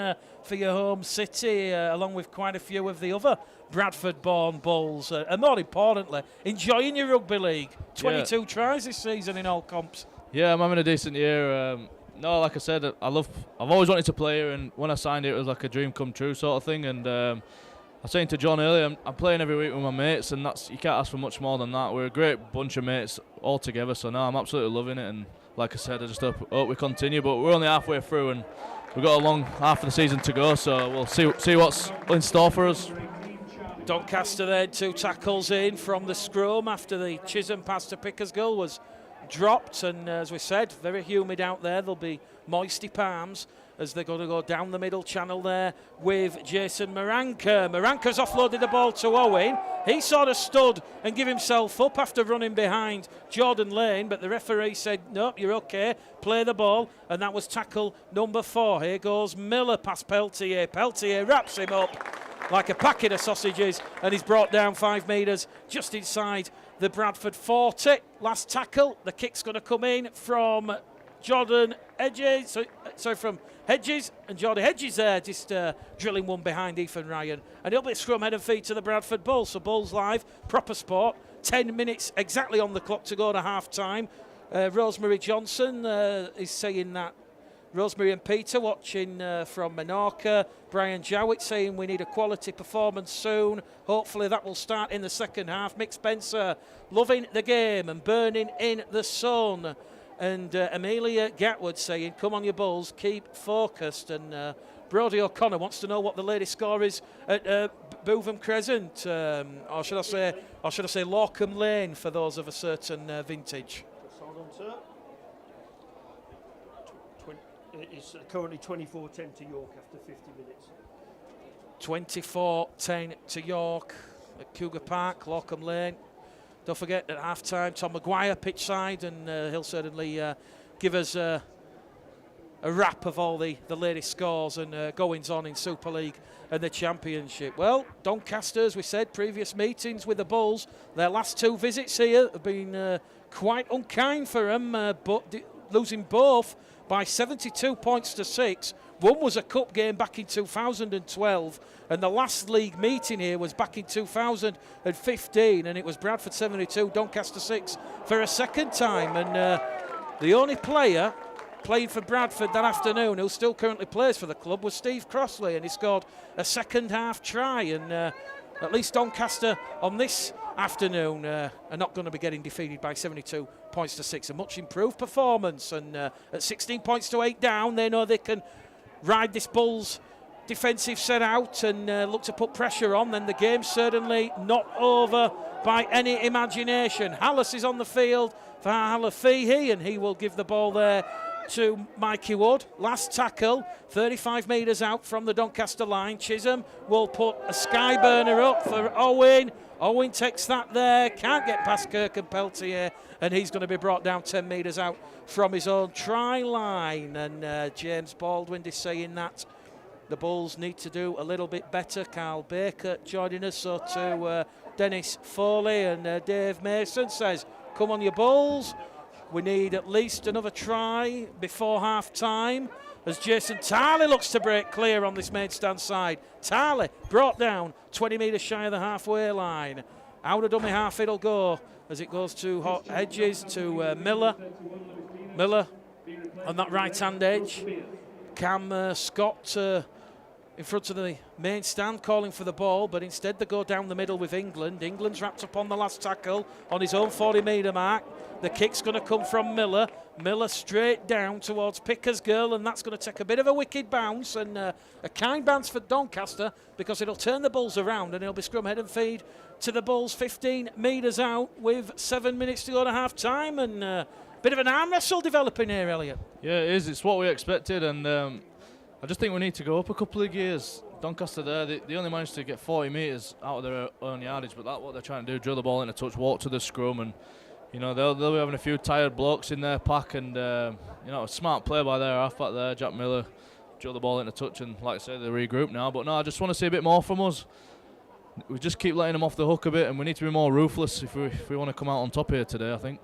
for your home city along with quite a few of the other Bradford born Bulls? And more importantly, enjoying your rugby league. 22 tries this season in all comps. Yeah, I'm having a decent year. No, like I said, I've always wanted to play here, and when I signed it was like a dream come true sort of thing. And I was saying to John earlier, I'm playing every week with my mates, and you can't ask for much more than that. We're a great bunch of mates all together, so now I'm absolutely loving it. And like I said, I just hope we continue. But we're only halfway through, and we've got a long half of the season to go, so we'll see what's in store for us. Doncaster then 2 tackles in from the scrum after the Chisholm pass to Pickersgill was dropped, and as we said, very humid out there. There'll be moisty palms as they're going to go down the middle channel there with Jason Maranka. Maranka's offloaded the ball to Owen. He sort of stood and gave himself up after running behind Jordan Lane, but the referee said, nope, you're okay, play the ball, and that was tackle number 4. Here goes Miller past Peltier. Peltier wraps him up like a packet of sausages, and he's brought down 5 metres just inside the Bradford 40. Last tackle, the kick's going to come in from Jordan Hedges, from Hedges, and Jordan Hedges there just drilling one behind Ethan Ryan, and it'll be scrum head and feet to the Bradford Bulls. So Bulls live, proper sport, 10 minutes exactly on the clock to go to half time. Rosemary Johnson is saying that Rosemary and Peter watching from Menorca. Brian Jowett saying we need a quality performance soon. Hopefully that will start in the second half. Mick Spencer loving the game and burning in the sun. and Amelia Gatwood saying, come on, you Bulls, keep focused. And Brodie O'Connor wants to know what the latest score is at Bootham Crescent, or should I say Lorcombe Lane for those of a certain vintage. Hold on, sir. It's currently 24-10 to York after 50 minutes. 24-10 to York at Cougar Park, Lorcombe Lane. Don't forget, at half-time, Tom Maguire pitch side, and he'll certainly give us a wrap of all the latest scores and goings-on in Super League and the Championship. Well, Doncaster, as we said, previous meetings with the Bulls, their last 2 visits here have been quite unkind for them, but losing both by 72 points to 6. One was a cup game back in 2012, and the last league meeting here was back in 2015, and it was Bradford 72, Doncaster 6 for a second time. And the only player playing for Bradford that afternoon who still currently plays for the club was Steve Crossley, and he scored a second half try. And at least Doncaster on this afternoon are not going to be getting defeated by 72 points to 6. A much improved performance, and at 16 points to 8 down, they know they can ride this Bulls defensive set out and look to put pressure on. Then the game's certainly not over by any imagination. Hallis is on the field for Halafihi, and he will give the ball there to Mikey Wood. Last tackle, 35 metres out from the Doncaster line. Chisholm will put a sky burner up for Owen. Owen takes that there, can't get past Kirk and Peltier, and he's going to be brought down 10 metres out from his own try line. And James Baldwin is saying that the Bulls need to do a little bit better. Carl Baker joining us, so to Dennis Foley, and Dave Mason says, come on, you Bulls. We need at least another try before half-time, as Jason Tarley looks to break clear on this main stand side. Tarley brought down 20 metres shy of the halfway line. Out of dummy half it'll go as it goes to Hedges, to Miller. Miller on that right-hand edge. Cam Scott in front of the main stand calling for the ball, but instead they go down the middle with England. England's wrapped up on the last tackle on his own 40-metre mark. The kick's going to come from Miller. Miller straight down towards Pickersgill, and that's going to take a bit of a wicked bounce, and a kind bounce for Doncaster, because it'll turn the Bulls around and it'll be scrum head and feed to the Bulls 15 metres out with 7 minutes to go to half-time, and a bit of an arm wrestle developing here, Elliot. Yeah, it is. It's what we expected, and I just think we need to go up a couple of gears. Doncaster there, they only managed to get 40 metres out of their own yardage, but that's what they're trying to do, drill the ball in a touch, walk to the scrum, and you know, they'll be having a few tired blokes in their pack, and you know, a smart play by their halfback there, Jack Miller, drill the ball in a touch, and like I say, they regroup now. But no, I just want to see a bit more from us. We just keep letting them off the hook a bit, and we need to be more ruthless if we want to come out on top here today, I think.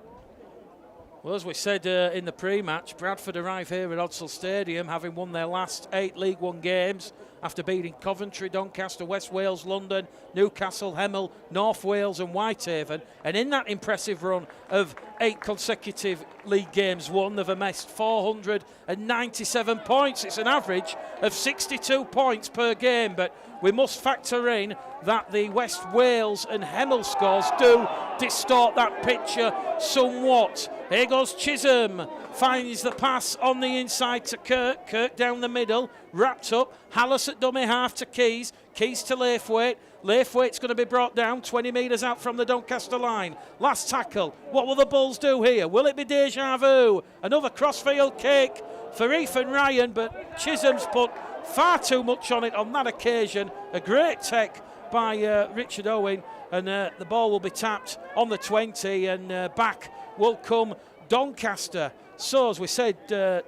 Well, as we said in the pre-match, Bradford arrive here at Odsal Stadium having won their last 8 League One games after beating Coventry, Doncaster, West Wales, London, Newcastle, Hemel, North Wales and Whitehaven. And in that impressive run of 8 consecutive league games won, they've amassed 497 points. It's an average of 62 points per game, but we must factor in that the West Wales and Hemel scores do distort that picture somewhat. Here goes Chisholm, finds the pass on the inside to Kirk. Kirk down the middle, wrapped up. Hallis at dummy half to Keys. Keys to Laithwaite. Laithwaite's going to be brought down 20 metres out from the Doncaster line. Last tackle. What will the Bulls do here? Will it be deja vu? Another crossfield kick for Ethan Ryan, but Chisholm's put far too much on it on that occasion. A great tech by Richard Owen, and the ball will be tapped on the 20, and back will come Doncaster. So, as we said,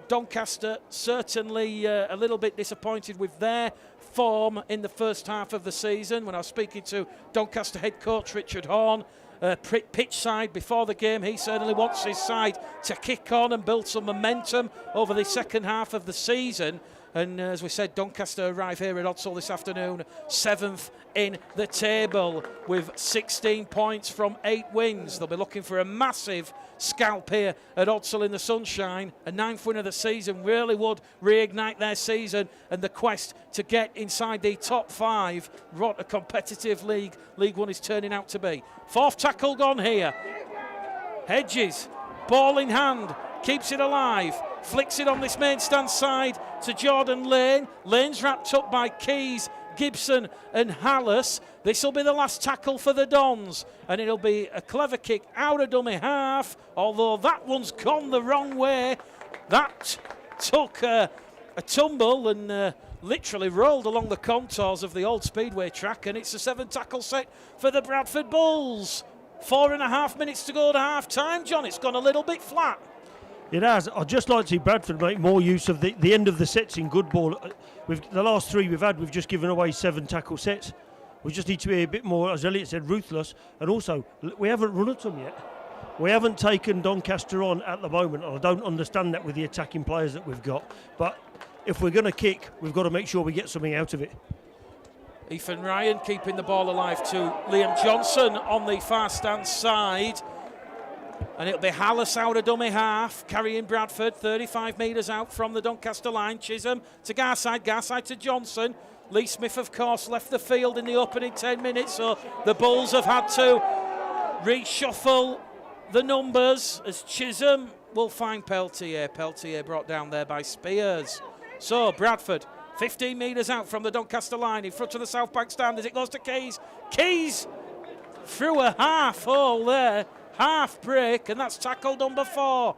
Doncaster certainly a little bit disappointed with their form in the first half of the season. When I was speaking to Doncaster head coach Richard Horn, pitch side before the game, he certainly wants his side to kick on and build some momentum over the second half of the season. And as we said, Doncaster arrive here at Odsal this afternoon, 7th in the table with 16 points from 8 wins. They'll be looking for a massive scalp here at Odsal in the sunshine. A 9th win of the season really would reignite their season and the quest to get inside the top 5. What a competitive league League One is turning out to be. 4th tackle gone here. Hedges, ball in hand. keeps it alive, flicks it on this main stand side to Jordan Lane. Lane's wrapped up by Keys, Gibson and Hallis. This will be the last tackle for the Dons, and it'll be a clever kick out of dummy half, although that one's gone the wrong way. That took a tumble and literally rolled along the contours of the old Speedway track, and it's a 7 tackle set for the Bradford Bulls. 4.5 minutes to go to half time, John. It's gone a little bit flat. It has. I'd just like to see Bradford make more use of the end of the sets in good ball. The last 3 we've had, we've just given away 7 tackle sets. We just need to be a bit more, as Elliot said, ruthless. And also, we haven't run at them yet. We haven't taken Doncaster on at the moment. I don't understand that with the attacking players that we've got. But if we're going to kick, we've got to make sure we get something out of it. Ethan Ryan keeping the ball alive to Liam Johnson on the far stand side. And it'll be Hallis out of dummy half, carrying Bradford 35 metres out from the Doncaster line. Chisholm to Garside to Johnson. Lee Smith, of course, left the field in the opening 10 minutes, so the Bulls have had to reshuffle the numbers as Chisholm will find Peltier. Peltier brought down there by Spears. So Bradford 15 metres out from the Doncaster line in front of the South Bank stand as it goes to Keys. Keys through a half hole there. Half break, and that's tackle number 4.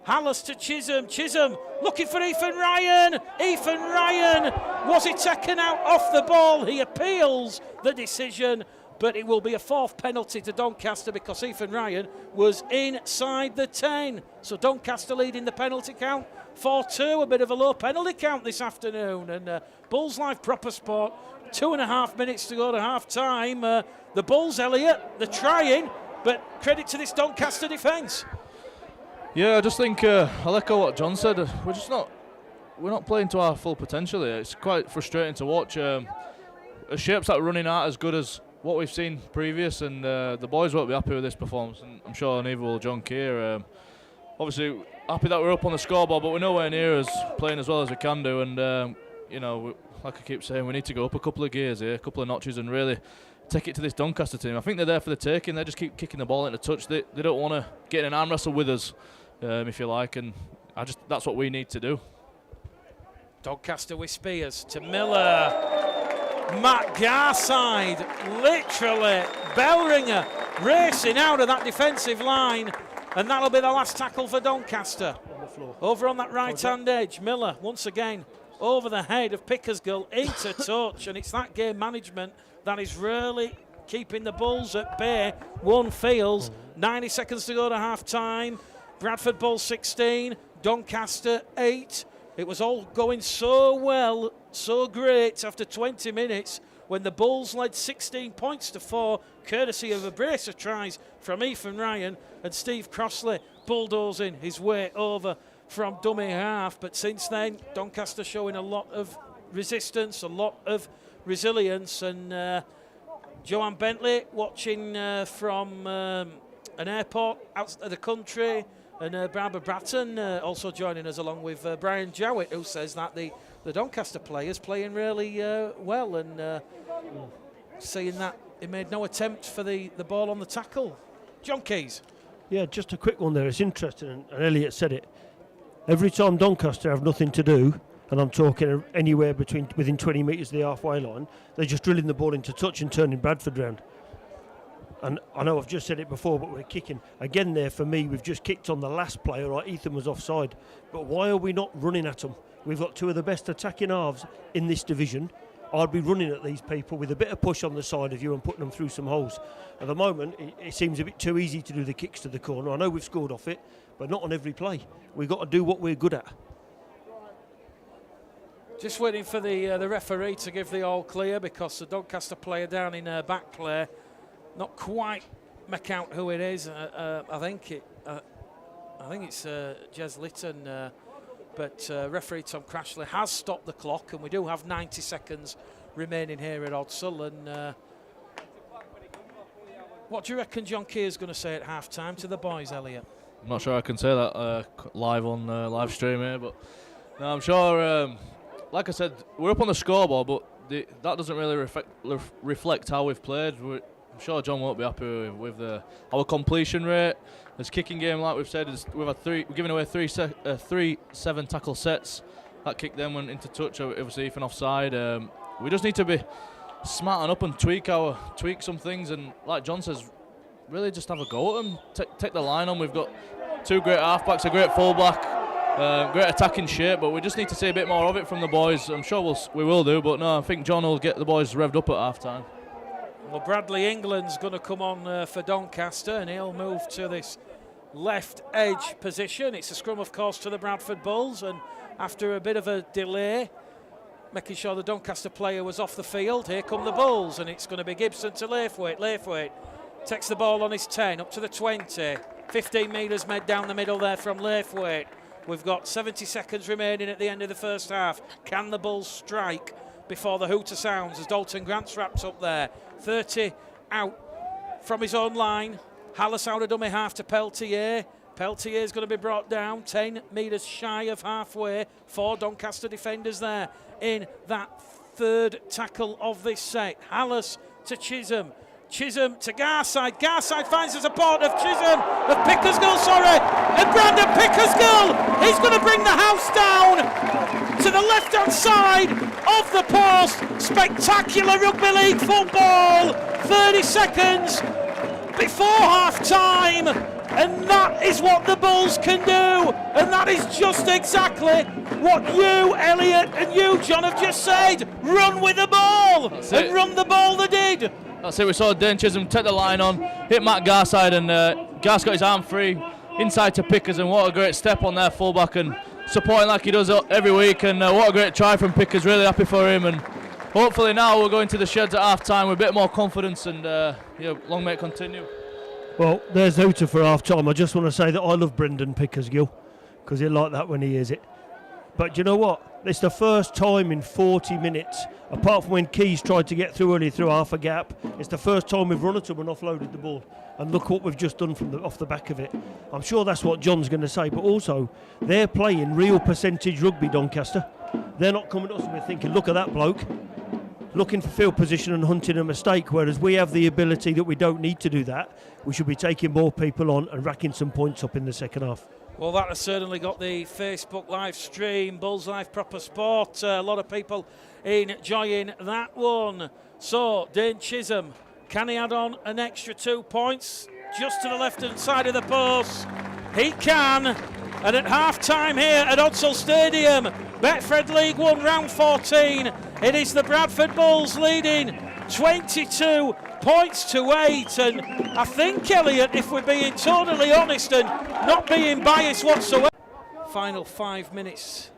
Hallis to Chisholm. Chisholm looking for Ethan Ryan. Ethan Ryan, was he taken out off the ball? He appeals the decision, but it will be a 4th penalty to Doncaster because Ethan Ryan was inside the 10. So Doncaster leading the penalty count 4-2, a bit of a low penalty count this afternoon. And Bulls Live Proper Sport, 2.5 minutes to go to half time. The Bulls, Elliot, they're trying, but credit to this Doncaster defence. Yeah, I just think I'll echo what John said. We're not playing to our full potential here. It's quite frustrating to watch. A shapes that running out as good as what we've seen previous, and the boys won't be happy with this performance, and I'm sure neither will John Keir. Obviously, happy that we're up on the scoreboard, but we're nowhere near as playing as well as we can do. And like I keep saying, we need to go up a couple of gears here, a couple of notches, and really take it to this Doncaster team. I think they're there for the taking. They just keep kicking the ball into touch. They don't want to get in an arm wrestle with us, if you like, and that's what we need to do. Doncaster with Spears to Miller. Matt Garside, literally bell ringer, racing out of that defensive line, and that'll be the last tackle for Doncaster. On the floor. Over on that right-hand edge, Miller once again over the head of Pickersgill into touch, and it's that game management that is really keeping the Bulls at bay. One feels 90 seconds to go to half time. Bradford Bulls 16, Doncaster 8. It was all going so well, so great after 20 minutes when the Bulls led 16 points to 4, courtesy of a brace of tries from Ethan Ryan and Steve Crossley bulldozing his way over from dummy half. But since then, Doncaster showing a lot of resistance, a lot of resilience, and Joanne Bentley watching from an airport out of the country, and Barbara Bratton also joining us, along with Brian Jowett, who says that the Doncaster players playing really well, and seeing that he made no attempt for the ball on the tackle. John Keys. Yeah, just a quick one there. It's interesting, and Elliot said it. Every time Doncaster have nothing to do, and I'm talking anywhere within 20 metres of the halfway line, they're just drilling the ball into touch and turning Bradford round. And I know I've just said it before, but we're kicking. Again there, for me, we've just kicked on the last play. All right, Ethan was offside. But why are we not running at them? We've got 2 of the best attacking halves in this division. I'd be running at these people with a bit of push on the side of you and putting them through some holes. At the moment, it seems a bit too easy to do the kicks to the corner. I know we've scored off it, but not on every play. We've got to do what we're good at. Just waiting for the referee to give the all clear, because the Doncaster player down in back play, not quite make out who it is. I think it's Jez Litton, but referee Tom Crashley has stopped the clock, and we do have 90 seconds remaining here at Odsall. And what do you reckon John Keir's going to say at half time to the boys, Elliot? I'm not sure I can say that live on live stream here, but no, I'm sure. Like I said, we're up on the scoreboard, but that doesn't really reflect how we've played. I'm sure John won't be happy with our completion rate. This kicking game, like we've said, we're giving away three 7 tackle sets. That kick then went into touch. Obviously, Ethan offside. We just need to be smarten up and tweak some things. And like John says, really just have a go at them. Take the line on. We've got 2 great halfbacks, a great fullback, great attacking shape. But we just need to see a bit more of it from the boys. I'm sure we will do. But no, I think John will get the boys revved up at half time. Well, Bradley England's going to come on for Doncaster, and he'll move to this left edge position. It's a scrum, of course, to the Bradford Bulls, and after a bit of a delay, making sure the Doncaster player was off the field, here come the Bulls, and it's going to be Gibson to Laithwaite. Laithwaite takes the ball on his 10, up to the 20. 15 metres made down the middle there from Laithwaite. We've got 70 seconds remaining at the end of the first half. Can the Bulls strike before the hooter sounds as Dalton Grant's wrapped up there? 30 out from his own line. Hallis out of dummy half to Peltier. Peltier's going to be brought down 10 metres shy of halfway. 4 Doncaster defenders there in that third tackle of this set. Hallis to Chisholm. Chisholm to Garside. Garside finds the support of Chisholm, of Pickersgill, sorry. And Brandon Pickersgill, he's going to bring the house down to the left-hand side of the post. Spectacular rugby league football. 30 seconds before half-time. And that is what the Bulls can do. And that is just exactly what you, Elliot, and you, John, have just said. Run with the ball. And run the ball they did. That's it. We saw Dane Chisholm take the line on, hit Matt Garside, and Gars got his arm free inside to Pickers, and what a great step on their fullback and supporting like he does every week. And what a great try from Pickers. Really happy for him, and hopefully now we'll go into the sheds at half time with a bit more confidence, and long may it continue. Well, there's Hooter for half time. I just want to say that I love Brendan Pickersgill because he'll like that when he hears it. But you know what? It's the first time in 40 minutes, apart from when Keys tried to get through early through half a gap, it's the first time we've run at them and offloaded the ball. And look what we've just done off the back of it. I'm sure that's what John's going to say, but also they're playing real percentage rugby, Doncaster. They're not coming to us and we're thinking, look at that bloke, looking for field position and hunting a mistake, whereas we have the ability that we don't need to do that. We should be taking more people on and racking some points up in the second half. Well, that has certainly got the Facebook live stream, Bulls Live Proper Sport. A lot of people enjoying that one. So, Dane Chisholm, can he add on an extra 2 points? Just to the left-hand side of the post. He can. And at half-time here at Odsal Stadium, Betfred League 1 round 14, it is the Bradford Bulls leading 22 points to 8. And I think, Elliot, if we're being totally honest and not being biased whatsoever, final 5 minutes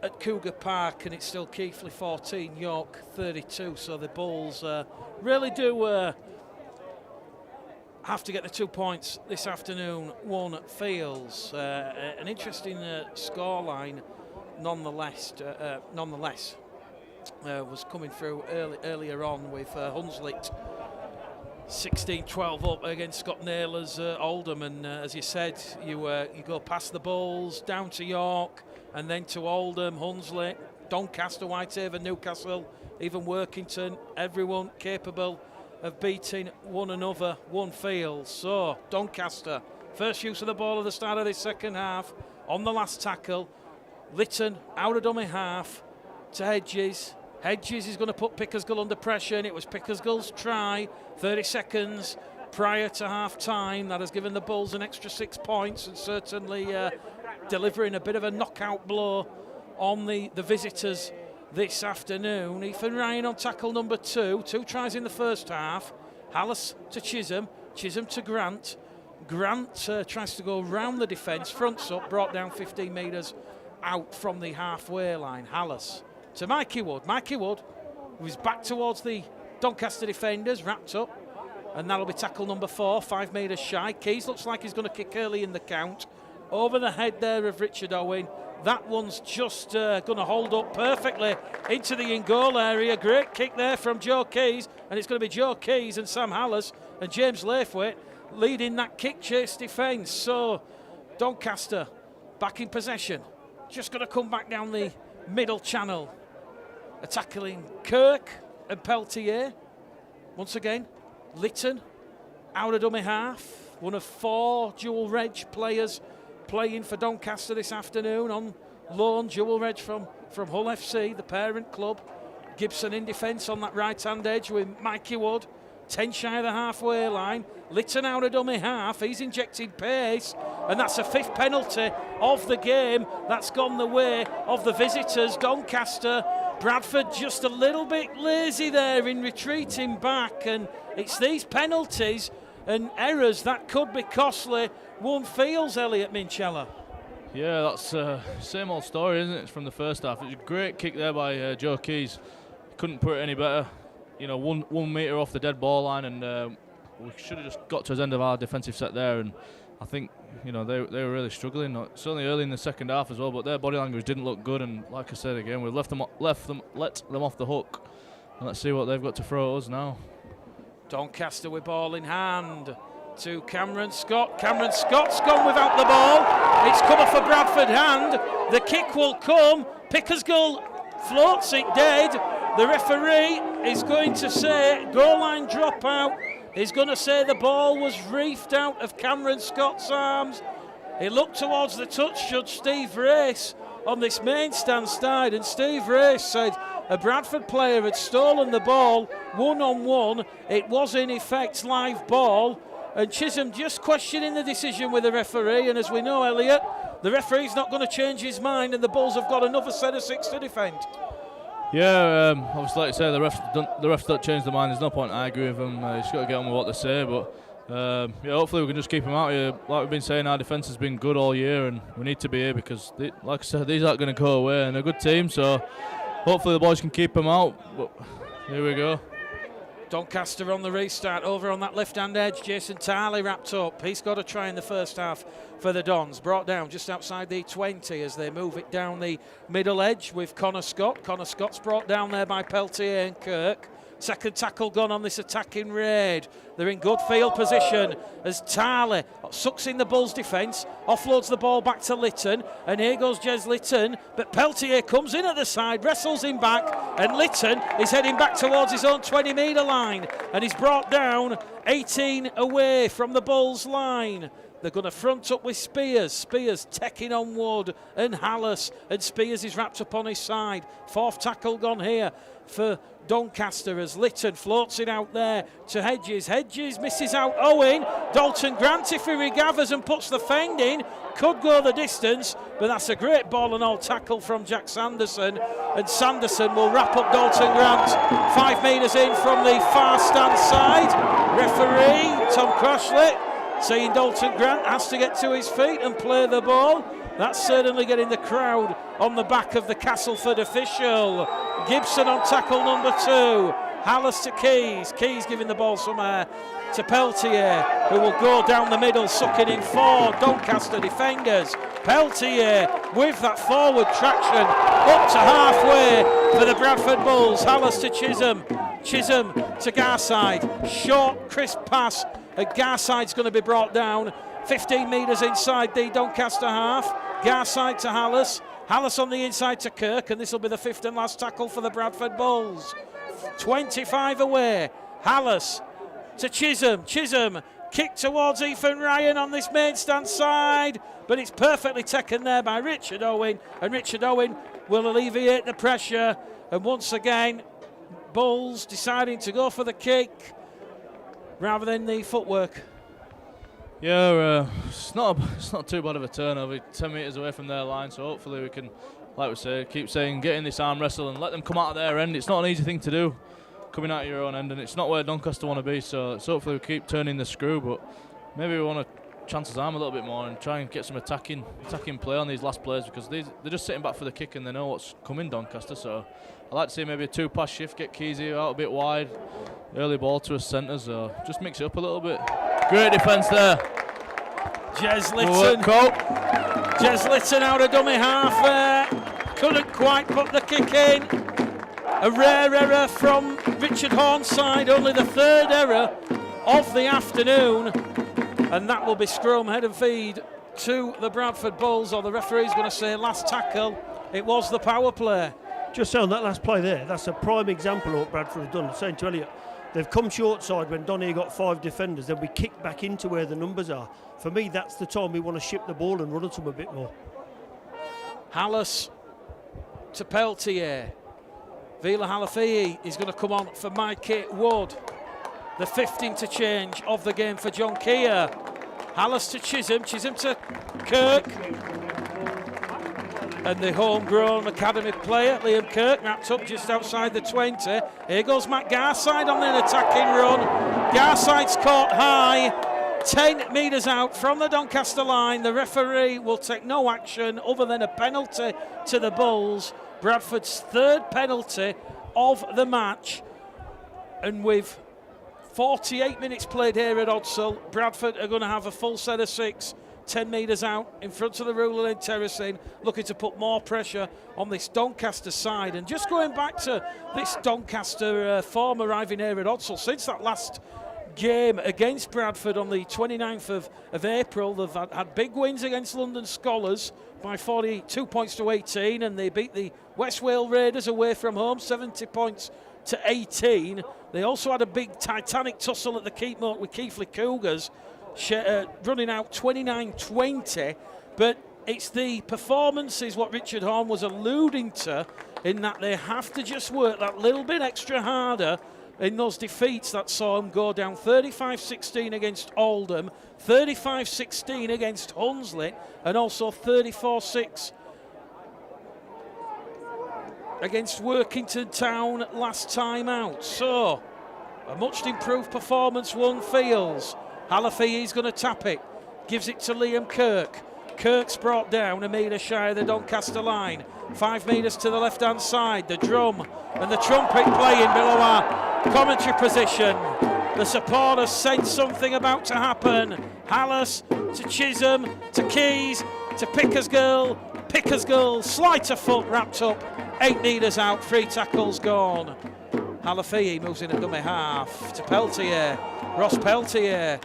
at Cougar Park, and it's still Keighley 14, York 32. So the Bulls really do have to get the 2 points this afternoon. One feels an interesting scoreline, nonetheless. Was coming through earlier on with Hunslet 16-12 up against Scott Naylor's Oldham, and as you said, you go past the Bulls, down to York, and then to Oldham, Hunslet, Doncaster, Whitehaven, Newcastle, even Workington, everyone capable of beating one another. One feels. So Doncaster, first use of the ball at the start of this second half, on the last tackle, Lytton out of dummy half to Hedges. Hedges is going to put Pickersgill under pressure, and it was Pickersgill's try. 30 seconds prior to half time. That has given the Bulls an extra 6 points, and certainly delivering a bit of a knockout blow on the visitors this afternoon. Ethan Ryan on tackle number 2. 2 tries in the first half. Hallis to Chisholm. Chisholm to Grant. Grant tries to go round the defence, fronts up, brought down 15 metres out from the halfway line. Hallis to Mikey Wood. Mikey Wood, who's back towards the Doncaster defenders, wrapped up, and that'll be tackle number 4, 5 metres shy. Keys looks like he's going to kick early in the count. Over the head there of Richard Owen. That one's just going to hold up perfectly into the in-goal area. Great kick there from Joe Keys, and it's going to be Joe Keys and Sam Hallis and James Laithwaite leading that kick chase defence. So Doncaster back in possession. Just going to come back down the middle channel. Tackling Kirk and Peltier. Once again, Lytton, out of dummy half, one of 4 dual reg players playing for Doncaster this afternoon on loan, dual reg from Hull FC, the parent club. Gibson in defence on that right-hand edge with Mikey Wood, 10 shy of the halfway line. Lytton out of dummy half, he's injected pace, and that's a 5th penalty of the game. That's gone the way of the visitors, Doncaster. Bradford just a little bit lazy there in retreating back, and it's these penalties and errors that could be costly. One feels, Elliot Minchella. Yeah, that's same old story, isn't it, from the first half. It was a great kick there by Joe Keys. Couldn't put it any better. You know, one metre off the dead ball line, and we should have just got to the end of our defensive set there. And I think, you know, they were really struggling. Certainly early in the second half as well, but their body language didn't look good. And like I said again, we've let them off the hook. And let's see what they've got to throw at us now. Doncaster with ball in hand to Cameron Scott. Cameron Scott's gone without the ball. It's come off a Bradford hand. The kick will come. Pickersgill floats it dead. The referee is going to say goal line dropout. He's going to say the ball was reefed out of Cameron Scott's arms. He looked towards the touch judge, Steve Race, on this main stand side, and Steve Race said a Bradford player had stolen the ball one-on-one. It was in effect live ball, and Chisholm just questioning the decision with the referee. And as we know, Elliot, the referee's not going to change his mind, and the Bulls have got another set of 6 to defend. Yeah, obviously, like you say, the refs don't change their mind. There's no point in arguing with them. You just got to get on with what they say. But yeah, hopefully we can just keep them out here. Like we've been saying, our defence has been good all year, and we need to be here because, like I said, these aren't going to go away, and they're a good team. So hopefully the boys can keep them out. But here we go. Doncaster on the restart, over on that left-hand edge. Jason Tarley wrapped up. He's got a try in the first half for the Dons. Brought down just outside the 20 as they move it down the middle edge with Connor Scott. Connor Scott's brought down there by Peltier and Kirk. Second tackle gone on this attacking raid. They're in good field position as Tarley sucks in the Bulls' defence, offloads the ball back to Lytton, and here goes Jez Lytton, but Peltier comes in at the side, wrestles him back, and Lytton is heading back towards his own 20-metre line, and he's brought down 18 away from the Bulls' line. They're going to front up with Spears. Spears taking on Wood and Hallis, and Spears is wrapped up on his side. 4th tackle gone here for Doncaster as Lytton floats it out there to Hedges. Hedges misses out Owen. Dalton Grant, if he regathers and puts the fend in, could go the distance, but that's a great ball and all tackle from Jack Sanderson, and Sanderson will wrap up Dalton Grant 5 metres in from the far stand side. Referee Tom Croshley saying Dalton Grant has to get to his feet and play the ball. That's certainly getting the crowd on the back of the Castleford official. Gibson on tackle number 2. Hallis to Keys. Keys giving the ball somewhere to Peltier, who will go down the middle, sucking in 4 Doncaster defenders. Peltier with that forward traction up to halfway for the Bradford Bulls. Hallis to Chisholm. Chisholm to Garside. Short, crisp pass. Garside's going to be brought down 15 metres inside the Doncaster half. Garside to Hallis. Hallis on the inside to Kirk, and this will be the 5th and last tackle for the Bradford Bulls. 25 away. Hallis to Chisholm. Chisholm kick towards Ethan Ryan on this main stand side, but it's perfectly taken there by Richard Owen, and Richard Owen will alleviate the pressure. And once again, Bulls deciding to go for the kick rather than the footwork. Yeah, it's not too bad of a turnover, 10 metres away from their line, so hopefully we can, like we say, keep saying, get in this arm wrestle and let them come out of their end. It's not an easy thing to do, coming out of your own end, and it's not where Doncaster want to be, so hopefully we keep turning the screw, but maybe we want to chance his arm a little bit more and try and get some attacking play on these last plays, because they're just sitting back for the kick and they know what's coming, Doncaster, so I'd like to see maybe a 2-pass shift, get Keezy out a bit wide, early ball to a centre, so just mix it up a little bit. Great defence there. Jez Lytton. Jez Lytton out of dummy half there. Couldn't quite put the kick in. A rare error from Richard Horn's side, only the 3rd error of the afternoon. And that will be scrum, head and feed to the Bradford Bulls, or the referee's going to say last tackle. It was the power play. Just on that last play there, that's a prime example of what Bradford have done. Saying to Elliot, they've come short side when Donny got 5 defenders, then we kick back into where the numbers are. For me, that's the time we want to ship the ball and run at them a bit more. Hallis to Peltier. Vila Halafi'i is going to come on for Mikey Wood. The 15 to change of the game for John Keir. Hallis to Chisholm, Chisholm to Kirk. And the homegrown academy player, Liam Kirk, wrapped up just outside the 20. Here goes Matt Garside on an attacking run. Garside's caught high, 10 metres out from the Doncaster line. The referee will take no action other than a penalty to the Bulls. Bradford's 3rd penalty of the match. And with 48 minutes played here at Odsal, Bradford are going to have a full set of 6, 10 metres out in front of the ruler in terracing, looking to put more pressure on this Doncaster side. And just going back to this Doncaster form arriving here at Odsal, since that last game against Bradford on the 29th of April, they've had big wins against London Scholars by 42 points to 18, and they beat the West Wales Raiders away from home 70 points to 18. They also had a big titanic tussle at the Keepmoat with Keighley Cougars, running out 29-20. But it's the performances, what Richard Horn was alluding to, in that they have to just work that little bit extra harder in those defeats that saw them go down 35-16 against Oldham, 35-16 against Hunslet, and also 34-6 against Workington Town last time out. So, a much improved performance, one feels. Halafi'i's going to tap it, gives it to Liam Kirk. Kirk's brought down a metre shy of the Doncaster line. 5 metres to the left-hand side. The drum and the trumpet playing below our commentary position. The supporters sense something about to happen. Hallis to Chisholm, to Keys, to Pickersgill. Pickersgill, slight of foot wrapped up. 8 metres out, 3 tackles gone. Halafi'i moves in at dummy half to Peltier. Ross Peltier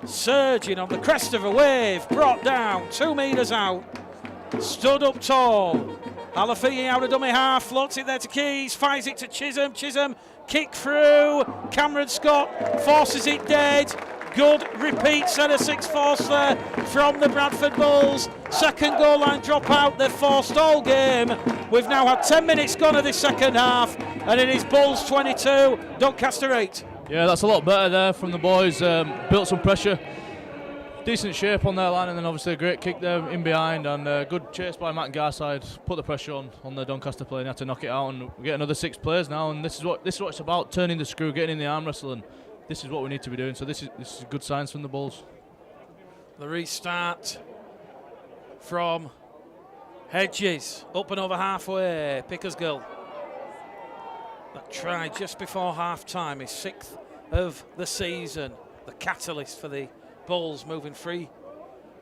surging on the crest of a wave, brought down 2 metres out, stood up tall. Halafi'i out of dummy half, floats it there to Keys, fires it to Chisholm. Chisholm kick through. Cameron Scott forces it dead. Good repeat set of 6 force there from the Bradford Bulls. Second goal line dropout, they've forced all game. We've now had 10 minutes gone of this second half, and it is Bulls 22, Doncaster 8. Yeah, that's a lot better there from the boys. Built some pressure, decent shape on their line, and then obviously a great kick there in behind, and good chase by Matt Garside. Put the pressure on the Doncaster player and had to knock it out, and we get another 6 players now, and this is what it's about, turning the screw, getting in the arm wrestle, and this is what we need to be doing. So this is good signs from the Bulls. The restart from Hedges, up and over halfway. Pickersgill, that try just before half-time, his 6th of the season. The catalyst for the Bulls moving free.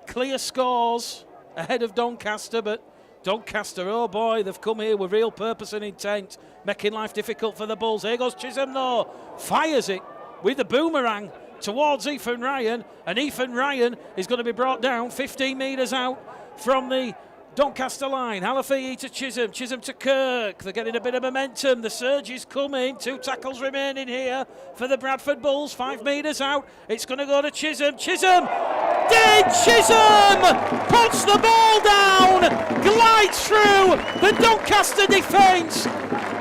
Clear scores ahead of Doncaster, but Doncaster, oh boy, they've come here with real purpose and intent, making life difficult for the Bulls. Here goes Chisholm though, fires it with the boomerang towards Ethan Ryan, and Ethan Ryan is going to be brought down 15 metres out from the Doncaster line. Halafi'i to Chisholm, Chisholm to Kirk. They're getting a bit of momentum. The surge is coming. 2 tackles remaining here for the Bradford Bulls. 5 metres out. It's going to go to Chisholm. Chisholm! Chisholm puts the ball down, glides through the Doncaster defence.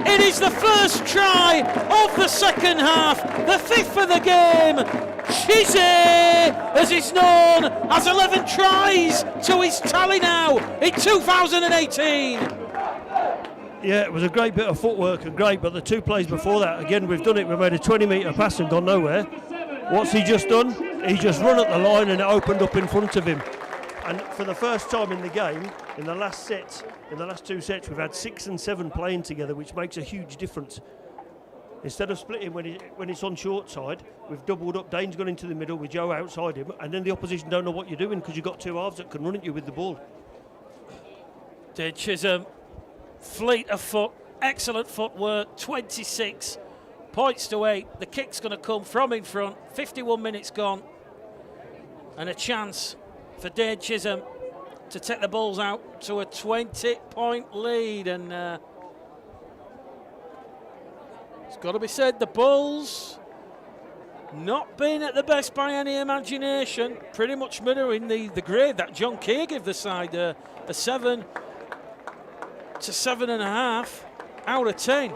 It is the first try of the second half, the 5th of the game. Chizzy, as he's known, has 11 tries to his tally now in 2018. Yeah, it was a great bit of footwork and great, but the 2 plays before that, again, we've done it. We've made a 20-metre pass and gone nowhere. What's he just done? He's just run at the line and it opened up in front of him. And for the first time in the game, in the last 2 sets, we've had 6 and 7 playing together, which makes a huge difference. Instead of splitting when it's on short side, we've doubled up. Dane's gone into the middle with Joe outside him, and then the opposition don't know what you're doing because you've got 2 halves that can run at you with the ball. Did Chisholm, fleet of foot, excellent footwork, 26 points to 8. The kick's going to come from in front, 51 minutes gone, and a chance for Dade Chisholm to take the Bulls out to a 20-point lead. And it's got to be said, the Bulls not been at the best by any imagination. Pretty much mirroring the grade that John Keir gave the side, a 7 to 7.5 out of 10.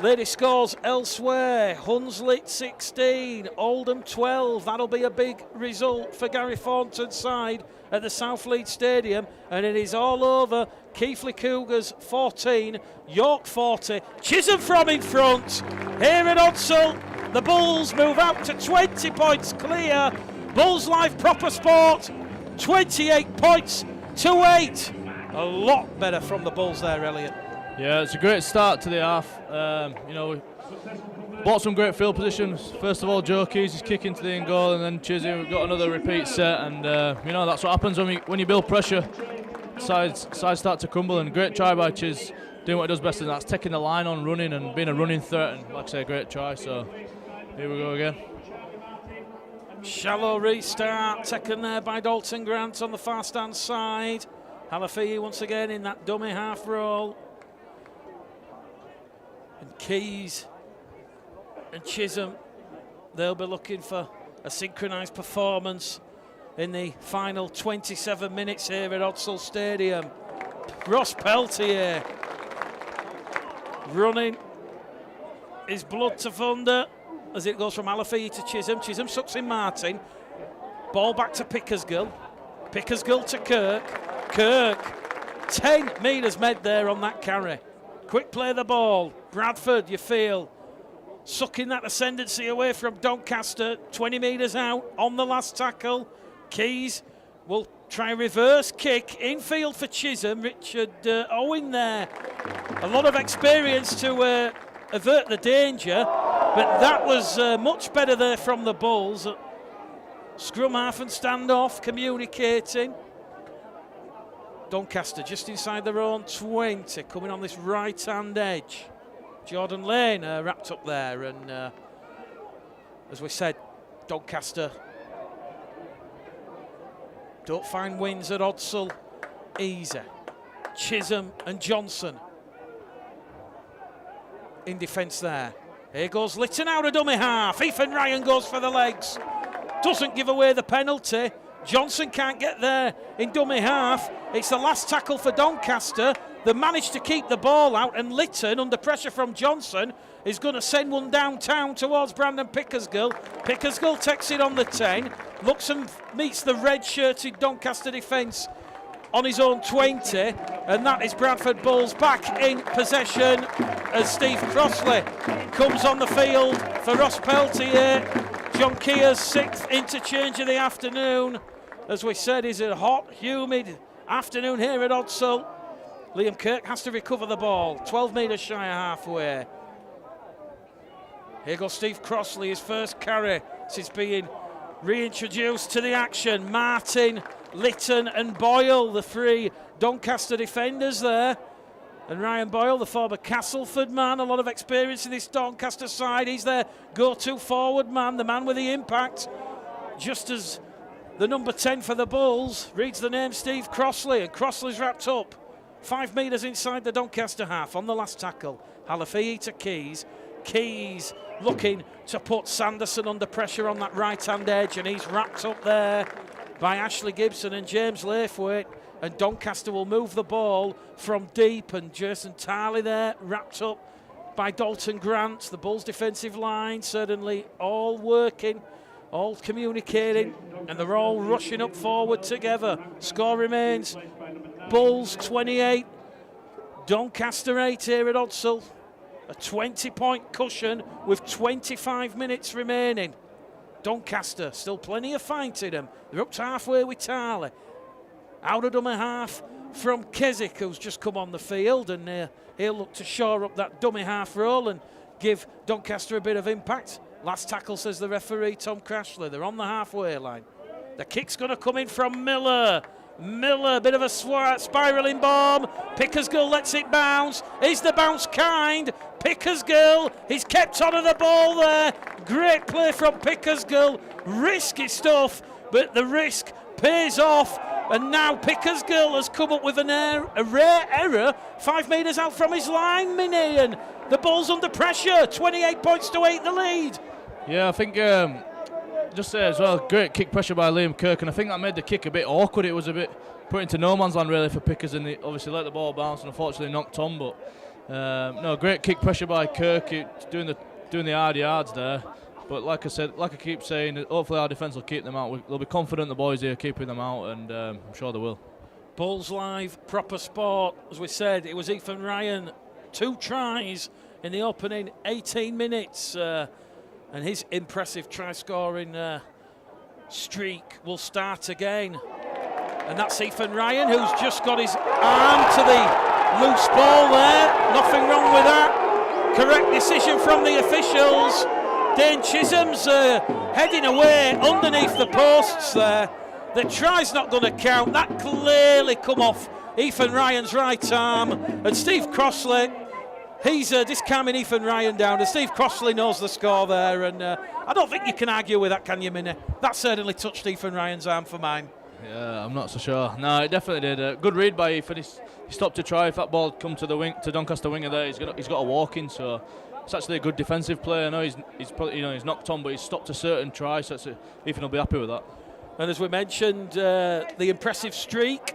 Lady scores elsewhere. Hunslet 16, Oldham 12. That'll be a big result for Gary Thornton's side at the South Leeds Stadium, and it is all over. Keighley Cougars 14, York 40. Chisholm from in front. Here at Odsall, the Bulls move out to 20 points clear. Bulls Live Proper Sport, 28 points to 8. A lot better from the Bulls there, Elliot. Yeah, it's a great start to the half. You know, we bought some great field positions. First of all, Joe Keys is kicking to the in goal, and then Chisholm got another repeat set. And you know, that's what happens when you build pressure. Sides start to crumble. And great try by Chiz, doing what he does best, and that's taking the line on, running and being a running threat. And like I say, great try. So here we go again. Shallow restart taken there by Dalton Grant on the far stand side. Halafihi once again in that dummy half roll. And Keys and Chisholm, they'll be looking for a synchronised performance in the final 27 minutes here at Odsall Stadium. Ross Peltier running his blood to thunder as it goes from Halafihi to Chisholm. Chisholm sucks in Martin. Ball back to Pickersgill. Pickersgill to Kirk. Kirk, 10 metres made there on that carry. Quick play the ball. Bradford, you feel, sucking that ascendancy away from Doncaster. 20 metres out on the last tackle. Keys will try a reverse kick. Infield for Chisholm. Richard Owen there. A lot of experience to avert the danger, but that was much better there from the Bulls. Scrum half and standoff, communicating. Doncaster just inside their own 20, coming on this right-hand edge. Jordan Lane wrapped up there, and as we said, Doncaster don't find wins at Odsall easy. Chisholm and Johnson in defence there. Here goes Litton out of dummy half. Ethan Ryan goes for the legs. Doesn't give away the penalty. Johnson can't get there in dummy half. It's the last tackle for Doncaster. They managed to keep the ball out, and Litton, under pressure from Johnson, is going to send one downtown towards Brandon Pickersgill. Pickersgill takes it on the 10, looks and meets the red-shirted Doncaster defence on his own 20, and that is Bradford Bulls back in possession as Steve Crossley comes on the field for Ross Peltier. John Keir's 6th interchange of the afternoon. As we said, it's a hot, humid afternoon here at Odsall. Liam Kirk has to recover the ball, 12 metres shy of halfway. Here goes Steve Crossley, his first carry since being reintroduced to the action. Martin, Litton and Boyle, the three Doncaster defenders there. And Ryan Boyle, the former Castleford man, a lot of experience in this Doncaster side. He's their go-to forward man, the man with the impact. Just as the number 10 for the Bulls reads the name Steve Crossley, and Crossley's wrapped up 5 metres inside the Doncaster half on the last tackle. Halafihi to Keys. Keys looking to put Sanderson under pressure on that right-hand edge, and he's wrapped up there by Ashley Gibson and James Laithwaite. And Doncaster will move the ball from deep, and Jason Tarley there wrapped up by Dalton Grant. The Bulls defensive line certainly all working, all communicating, and they're all rushing up forward together. Score remains Bulls 28, Doncaster 8 here at Odsall. A 20-point cushion with 25 minutes remaining. Doncaster still plenty of fight in them. They're up to halfway with Tarley. Out of dummy half from Keswick, who's just come on the field, and he'll look to shore up that dummy half roll and give Doncaster a bit of impact. Last tackle, says the referee, Tom Crashley. They're on the halfway line. The kick's going to come in from Miller. Miller, bit of a spiralling bomb. Pickersgill lets it bounce. Is the bounce kind? Pickersgill, he's kept on to the ball there. Great play from Pickersgill. Risky stuff, but the risk pays off. And now Pickersgill has come up with a rare error, 5 metres out from his line, Minnie, and the Bulls under pressure, 28 points to 8 the lead. Yeah, I think just say as well, great kick pressure by Liam Kirk, and I think that made the kick a bit awkward. It was a bit put into no man's land really for Pickers, and they obviously let the ball bounce and unfortunately knocked on. But no, great kick pressure by Kirk, doing the hard yards there. But like I keep saying, hopefully our defence will keep them out. They'll be confident, the boys here, keeping them out, and I'm sure they will. Bulls Live, proper sport. As we said, it was Ethan Ryan, 2 tries in the opening 18 minutes. And his impressive try-scoring streak will start again. And that's Ethan Ryan, who's just got his arm to the loose ball there. Nothing wrong with that. Correct decision from the officials. Dane Chisholm's heading away underneath the posts there. The try's not going to count. That clearly come off Ethan Ryan's right arm. And Steve Crossley, he's discalming Ethan Ryan down, and Steve Crossley knows the score there, and I don't think you can argue with that, can you, Minnie? That certainly touched Ethan Ryan's arm for mine. Yeah, I'm not so sure. No, it definitely did. Good read by Ethan. He stopped to try. If that ball had come to the wing, to Doncaster winger there, he's got a walk in. So it's actually a good defensive play. I know he's probably he's knocked on, but he's stopped a certain try. So Ethan will be happy with that. And as we mentioned, the impressive streak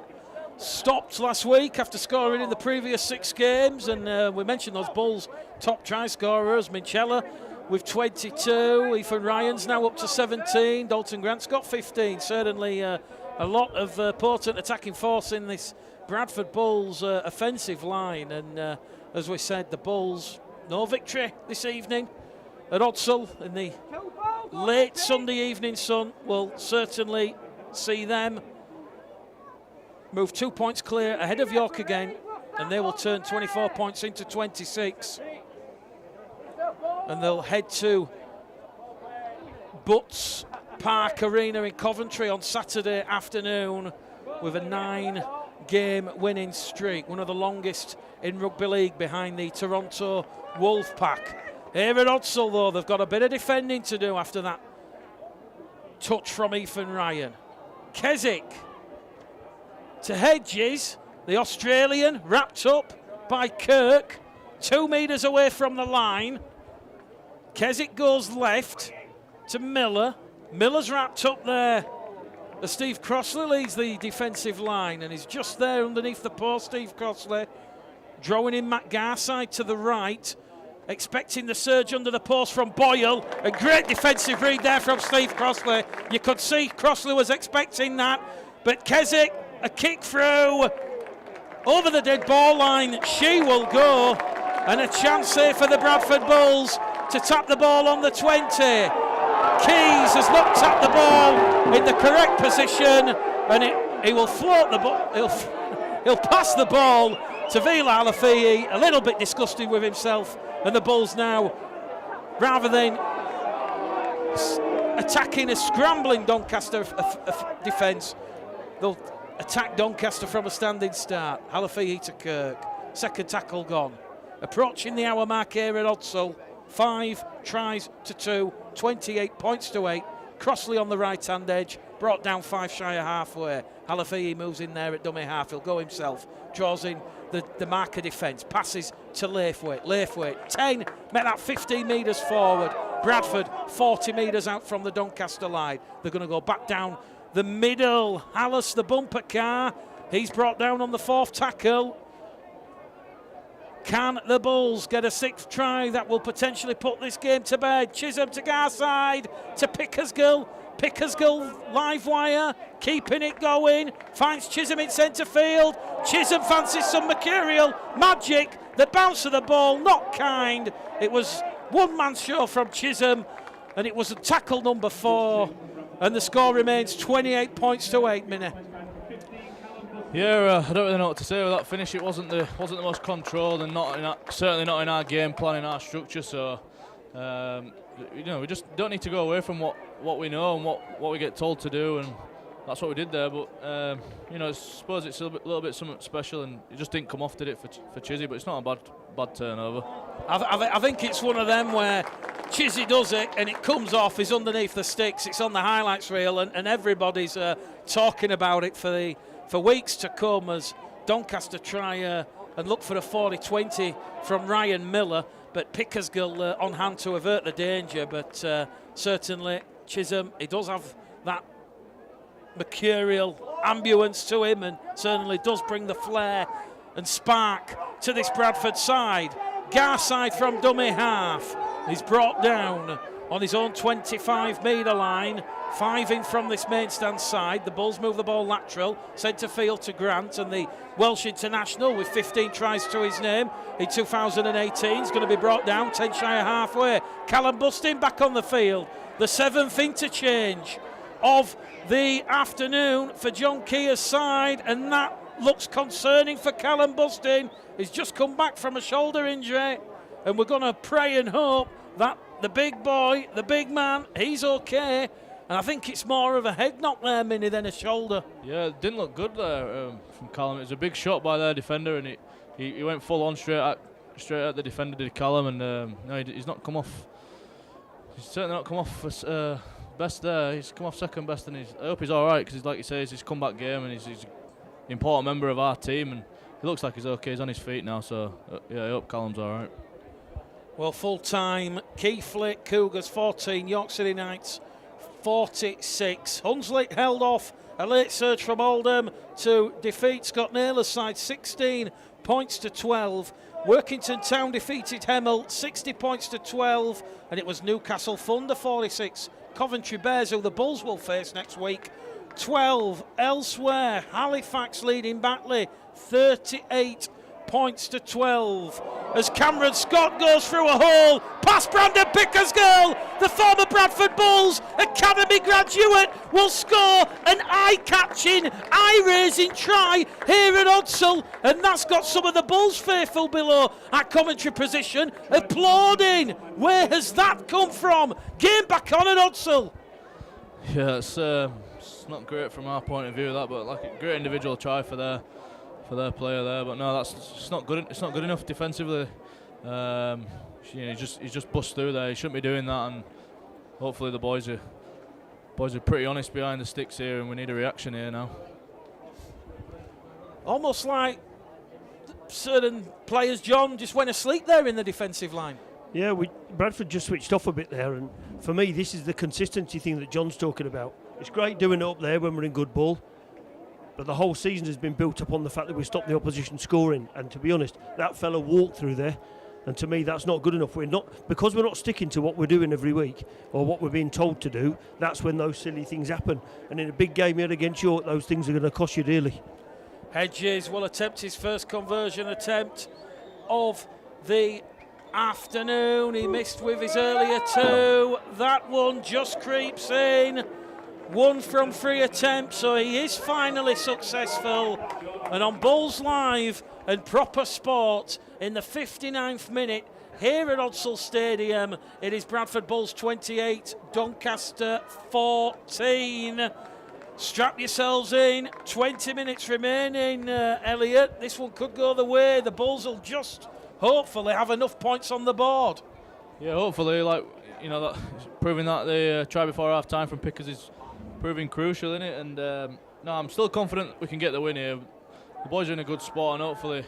stopped last week after scoring in the previous 6 games, and we mentioned those Bulls' top try scorers, Minchella with 22, Ethan Ryan's now up to 17, Dalton Grant's got 15. Certainly a lot of potent attacking force in this Bradford Bulls offensive line, and as we said, the Bulls, no victory this evening at Odsal in the late Sunday evening sun will certainly see them move 2 points clear ahead of York again, and they will turn 24 points into 26. And they'll head to Butts Park Arena in Coventry on Saturday afternoon with a 9-game winning streak, one of the longest in rugby league behind the Toronto Wolfpack. Here at Odsal, though, they've got a bit of defending to do after that touch from Ethan Ryan. Keswick to Hedges, the Australian, wrapped up by Kirk, 2 metres away from the line. Keswick goes left to Miller. Miller's wrapped up there. Steve Crossley leads the defensive line, and he's just there underneath the post, Steve Crossley. Drawing in Matt Garside to the right, expecting the surge under the post from Boyle. A great defensive read there from Steve Crossley. You could see Crossley was expecting that, but Keswick, a kick through over the dead ball line. She will go, and a chance here for the Bradford Bulls to tap the ball on the 20. Keys has not tapped the ball in the correct position, and he will float the ball. He'll pass the ball to Vila Alafihi, a little bit disgusted with himself, and the Bulls now, rather than attacking a scrambling Doncaster defence, they'll attack Doncaster from a standing start. Alafihi to Kirk, second tackle gone. Approaching the hour mark here at Odsal, 5 tries to 2, 28 points to 8. Crossley on the right-hand edge, brought down 5 shy of halfway. Alafihi moves in there at dummy half, he'll go himself, draws in the marker defence, passes to Laithwaite, 10, met that 15 metres forward. Bradford 40 metres out from the Doncaster line. They're going to go back down the middle. Hallis, the bumper car, he's brought down on the 4th tackle. Can the Bulls get a 6th try that will potentially put this game to bed? Chisholm to Garside, to Pickersgill. Pickersgill live wire, keeping it going. Finds Chisholm in centre field. Chisholm fancies some mercurial magic. The bounce of the ball, not kind. It was one-man show from Chisholm, and it was a tackle number 4. And the score remains 28 points to 8, Minnie. Yeah, I don't really know what to say with that finish. It wasn't the most controlled, and certainly not in our game plan, in our structure. So, we just don't need to go away from what we know and what we get told to do, and that's what we did there. But I suppose it's a little bit something special, and it just didn't come off, did it, for Chizzy? But it's not a bad turnover. I think it's one of them where Chizzy does it and it comes off. He's underneath the sticks. It's on the highlights reel, and everybody's talking about it for weeks to come as Doncaster try and look for a 40-20 from Ryan Miller. but Pickersgill on hand to avert the danger. But certainly Chisholm, he does have that mercurial ambience to him, and certainly does bring the flair and spark to this Bradford side. Garside from dummy half. He's brought down on his own 25-metre line. 5 in from this main stand side. The Bulls move the ball lateral, centre field to Grant, and the Welsh international with 15 tries to his name in 2018 is going to be brought down 10 shy of halfway. Callum Bustin back on the field. The 7th interchange of the afternoon for John Keir's side, and that looks concerning for Callum Bustin. He's just come back from a shoulder injury, and we're going to pray and hope that the big boy, the big man, he's okay. And I think it's more of a head knock there, Minnie, than a shoulder. Yeah, it didn't look good there from Callum. It was a big shot by their defender, and he went full on straight at the defender, did Callum, and no, he's not come off. He's certainly not come off best there. He's come off second best, and I hope he's all right, because like you say, it's his comeback game, and he's an important member of our team, and he looks like he's okay. He's on his feet now, so yeah, I hope Callum's all right. Well, full time, Keighley Cougars 14, York City Knights 46. Hunslet held off a late surge from Oldham to defeat Scott Naylor's side 16 points to 12. Workington Town defeated Hemel 60 points to 12, and it was Newcastle Thunder 46. Coventry Bears, who the Bulls will face next week, 12 elsewhere. Halifax leading Batley 38 points to 12 as Cameron Scott goes through a hole past Brandon Pickersgill. The former Bradford Bulls Academy graduate will score an eye-catching, eye-raising try here at Odsall, and that's got some of the Bulls faithful below at commentary position applauding. Where has that come from? Game back on at Odsall. Yeah, it's not great from our point of view, that, but like a great individual try for their player there. But no, it's not good. It's not good enough defensively. He's just bust through there. He shouldn't be doing that. And hopefully the boys are pretty honest behind the sticks here, and we need a reaction here now. Almost like certain players, John, just went asleep there in the defensive line. Yeah, Bradford just switched off a bit there, and for me, this is the consistency thing that John's talking about. It's great doing it up there when we're in good ball, but the whole season has been built upon the fact that we stopped the opposition scoring. And to be honest, that fella walked through there, and to me, that's not good enough. We're not sticking to what we're doing every week or what we're being told to do. That's when those silly things happen. And in a big game here against York, those things are going to cost you dearly. Hedges will attempt his first conversion attempt of the afternoon. He missed with his earlier two. That one just creeps in. 1 from 3 attempts, so he is finally successful. And on Bulls Live and Proper Sport, in the 59th minute here at Odsall Stadium, it is Bradford Bulls 28, Doncaster 14. Strap yourselves in, 20 minutes remaining, Elliot. This one could go the way. The Bulls will just hopefully have enough points on the board. Yeah, hopefully, that proving that the try before half time from Pickers is proving crucial, in it. And no, I'm still confident we can get the win here. The boys are in a good spot, and hopefully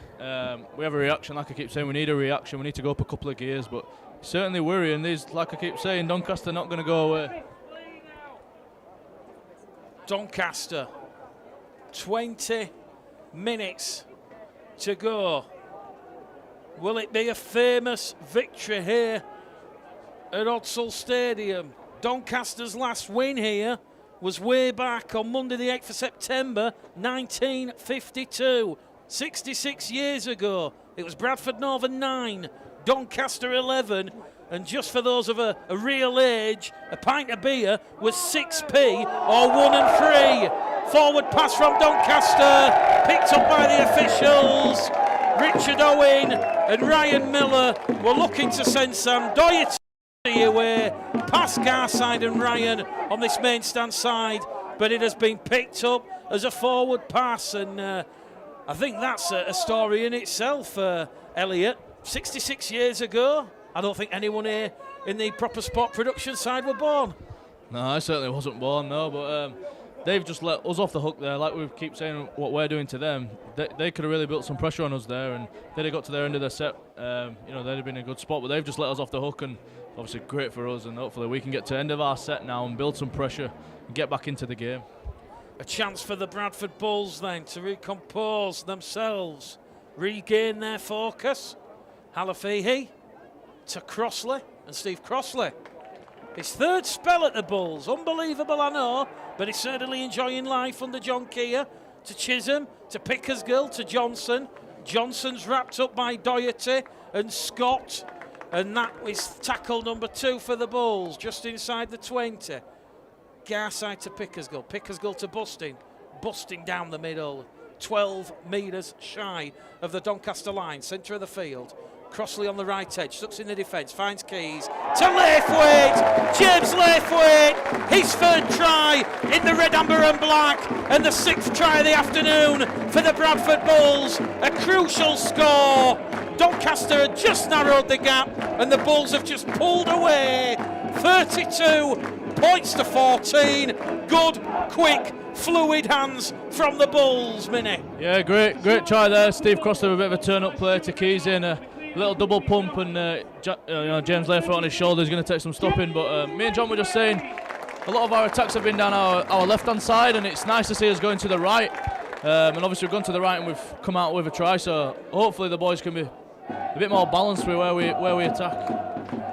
we have a reaction. Like I keep saying, we need a reaction. We need to go up a couple of gears, but certainly worrying. These, like I keep saying, Doncaster not going to go away. Doncaster, 20 minutes to go. Will it be a famous victory here at Odsall Stadium? Doncaster's last win here was way back on Monday the 8th of September 1952. 66 years ago. It was Bradford Northern 9, Doncaster 11, and just for those of a real age, a pint of beer was 6p or 1 and 3. Forward pass from Doncaster, picked up by the officials. Richard Owen and Ryan Miller were looking to send Sam Doherty away, past Garside and Ryan on this main stand side, but it has been picked up as a forward pass, and I think that's a story in itself, Elliot. 66 years ago, I don't think anyone here in the Proper Sport production side were born. No, I certainly wasn't born, no, but they've just let us off the hook there. Like we keep saying, what we're doing to them, they could have really built some pressure on us there, and they'd have got to their end of their set. They'd have been in a good spot, but they've just let us off the hook, and obviously great for us. And hopefully we can get to the end of our set now and build some pressure and get back into the game. A chance for the Bradford Bulls then to recompose themselves, regain their focus. Halafihi to Crossley, and Steve Crossley. His third spell at the Bulls, unbelievable I know, but he's certainly enjoying life under John Keir. To Chisholm, to Pickersgill, to Johnson. Johnson's wrapped up by Doherty and Scott, and that was tackle number 2 for the Bulls, just inside the 20. Garside to Pickersgill, Pickersgill to Busting down the middle, 12 metres shy of the Doncaster line, centre of the field. Crossley on the right edge, sucks in the defence, finds Keys to Laithwaite, James Laithwaite, his third try in the red, amber and black, and the 6th try of the afternoon for the Bradford Bulls. A crucial score. Doncaster had just narrowed the gap, and the Bulls have just pulled away. 32 points to 14. Good, quick, fluid hands from the Bulls, Minnie. Yeah, great try there. Steve Crossley with a bit of a turn-up play to Keys in a little double pump, and James Laithwaite on his shoulder is going to take some stopping. But me and John were just saying, a lot of our attacks have been down our left-hand side, and it's nice to see us going to the right. And obviously we've gone to the right and we've come out with a try, so hopefully the boys can be a bit more balanced with where we attack.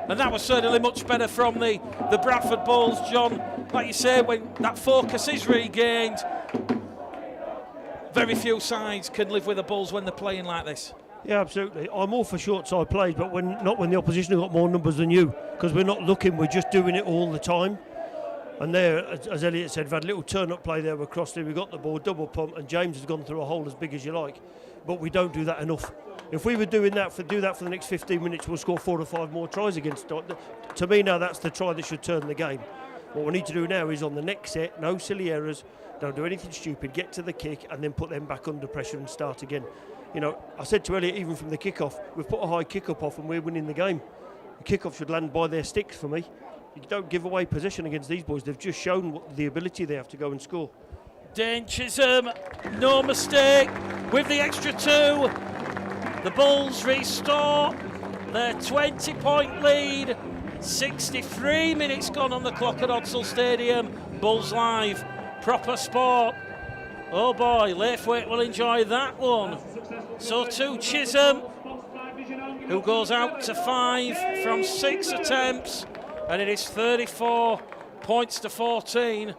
And that was certainly much better from the Bradford Bulls, John. Like you say, when that focus is regained, very few sides can live with the Bulls when they're playing like this. Yeah, absolutely. I'm all for short side plays, but not when the opposition have got more numbers than you, because we're not looking, we're just doing it all the time. And there, as Elliot said, we've had a little turn-up play there with Crossley. We got the ball, double pump, and James has gone through a hole as big as you like. But we don't do that enough. If we were doing that for the next 15 minutes, we'll score 4 or 5 more tries against. To me now, that's the try that should turn the game. What we need to do now is on the next set, no silly errors, don't do anything stupid, get to the kick, and then put them back under pressure and start again. You know, I said to Elliot, even from the kick-off, we've put a high kick-up off and we're winning the game. The kick-off should land by their sticks for me. You don't give away possession against these boys. They've just shown the ability they have to go and score. Dane Chisholm, no mistake, with the extra 2. The Bulls restore their 20-point lead. 63 minutes gone on the clock at Odsal Stadium. Bulls Live, proper sport. Oh boy, Laithwaite will enjoy that one. So too Chisholm, who goes out to 5 from 6 attempts, and it is 34 points to 14.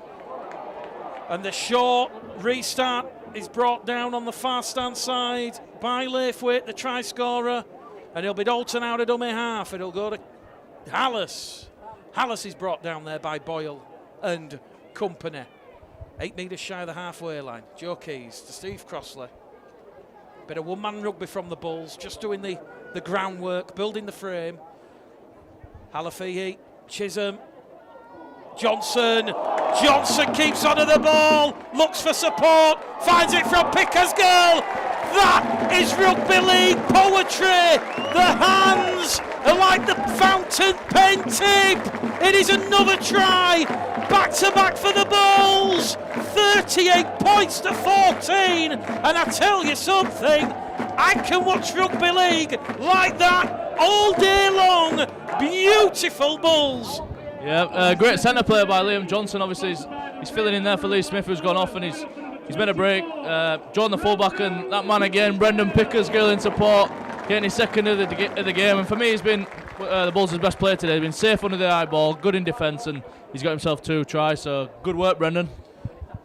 And the short restart is brought down on the far stand side by Laithwaite, the try scorer, and it'll be Dalton out of dummy half. It'll go to Hallis. Hallis is brought down there by Boyle and company. 8 metres shy of the halfway line. Joe Keys to Steve Crossley. Bit of one-man rugby from the Bulls, just doing the groundwork, building the frame. Halafihi, Chisholm, Johnson keeps onto the ball, looks for support, finds it from Pickersgill. That is rugby league poetry. The hands are like the fountain pen tip. It is another try, back to back for the Bulls. 38 points to 14, and I tell you something, I can watch rugby league like that all day long. Beautiful Bulls. Yeah, great centre play by Liam Johnson. Obviously, he's filling in there for Lee Smith, who's gone off, and he's made a break. John the fullback, and that man again, Brendan Pickersgill in support, getting his second of the game. And for me, he's been the Bulls' best player today. He's been safe under the eye ball, good in defence, and he's got himself 2 tries. So good work, Brendan.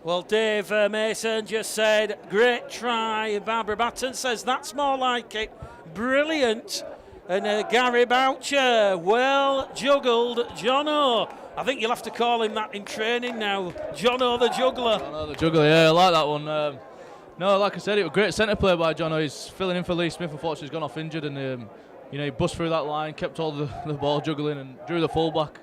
Well, Dave Mason just said, great try. Barbara Batten says, that's more like it. Brilliant. And Gary Boucher, well juggled. Jono, I think you'll have to call him that in training now. Jono the juggler. Jono the juggler, yeah, I like that one. No, like I said, it was a great centre play by Jono. He's filling in for Lee Smith. Unfortunately, he's gone off injured, and he bust through that line, kept all the ball juggling, and drew the fullback.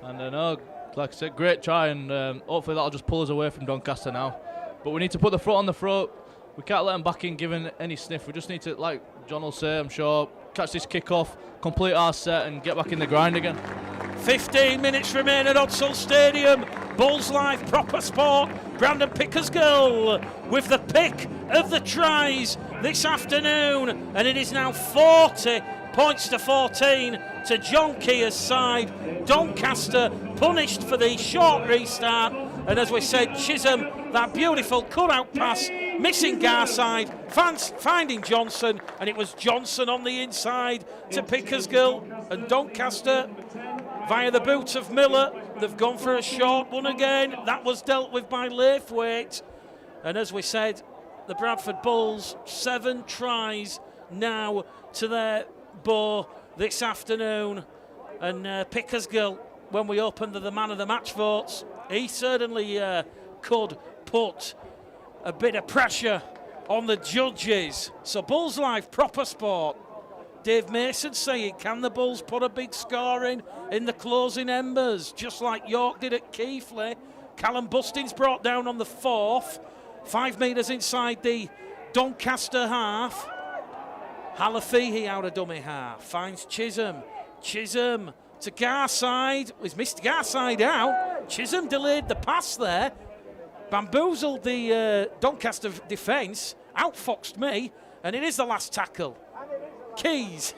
And no, like I said, great try, and hopefully that'll just pull us away from Doncaster now. But we need to put the foot on the throat. We can't let them back in giving any sniff. We just need to, like John will say, I'm sure, catch this kick-off, complete our set, and get back in the grind again. 15 minutes remain at Odsal Stadium. Bulls Live Proper Sport. Brandon Pickersgill with the pick of the tries this afternoon, and it is now 40 points to 14 to John Keir's side. Doncaster punished for the short restart, and as we said, Chisholm, that beautiful cut-out pass, missing Garside, finding Johnson, and it was Johnson on the inside to Pickersgill, and Doncaster, via the boot of Miller, they've gone for a short one again. That was dealt with by Laithwaite, and as we said, the Bradford Bulls, 7 tries now to their bow this afternoon, and Pickersgill, when we opened the man of the match votes, he certainly could put a bit of pressure on the judges. So Bulls Live Proper Sport, Dave Mason saying, can the Bulls put a big score in the closing embers, just like York did at Keighley? Callum Bustin's brought down on the 4th, 5 metres inside the Doncaster half. Halafihi out of dummy half, finds Chisholm. Chisholm to Garside, he's missed Garside out. Chisholm delayed the pass there, bamboozled the Doncaster defence, outfoxed me, and it is the last tackle. Keys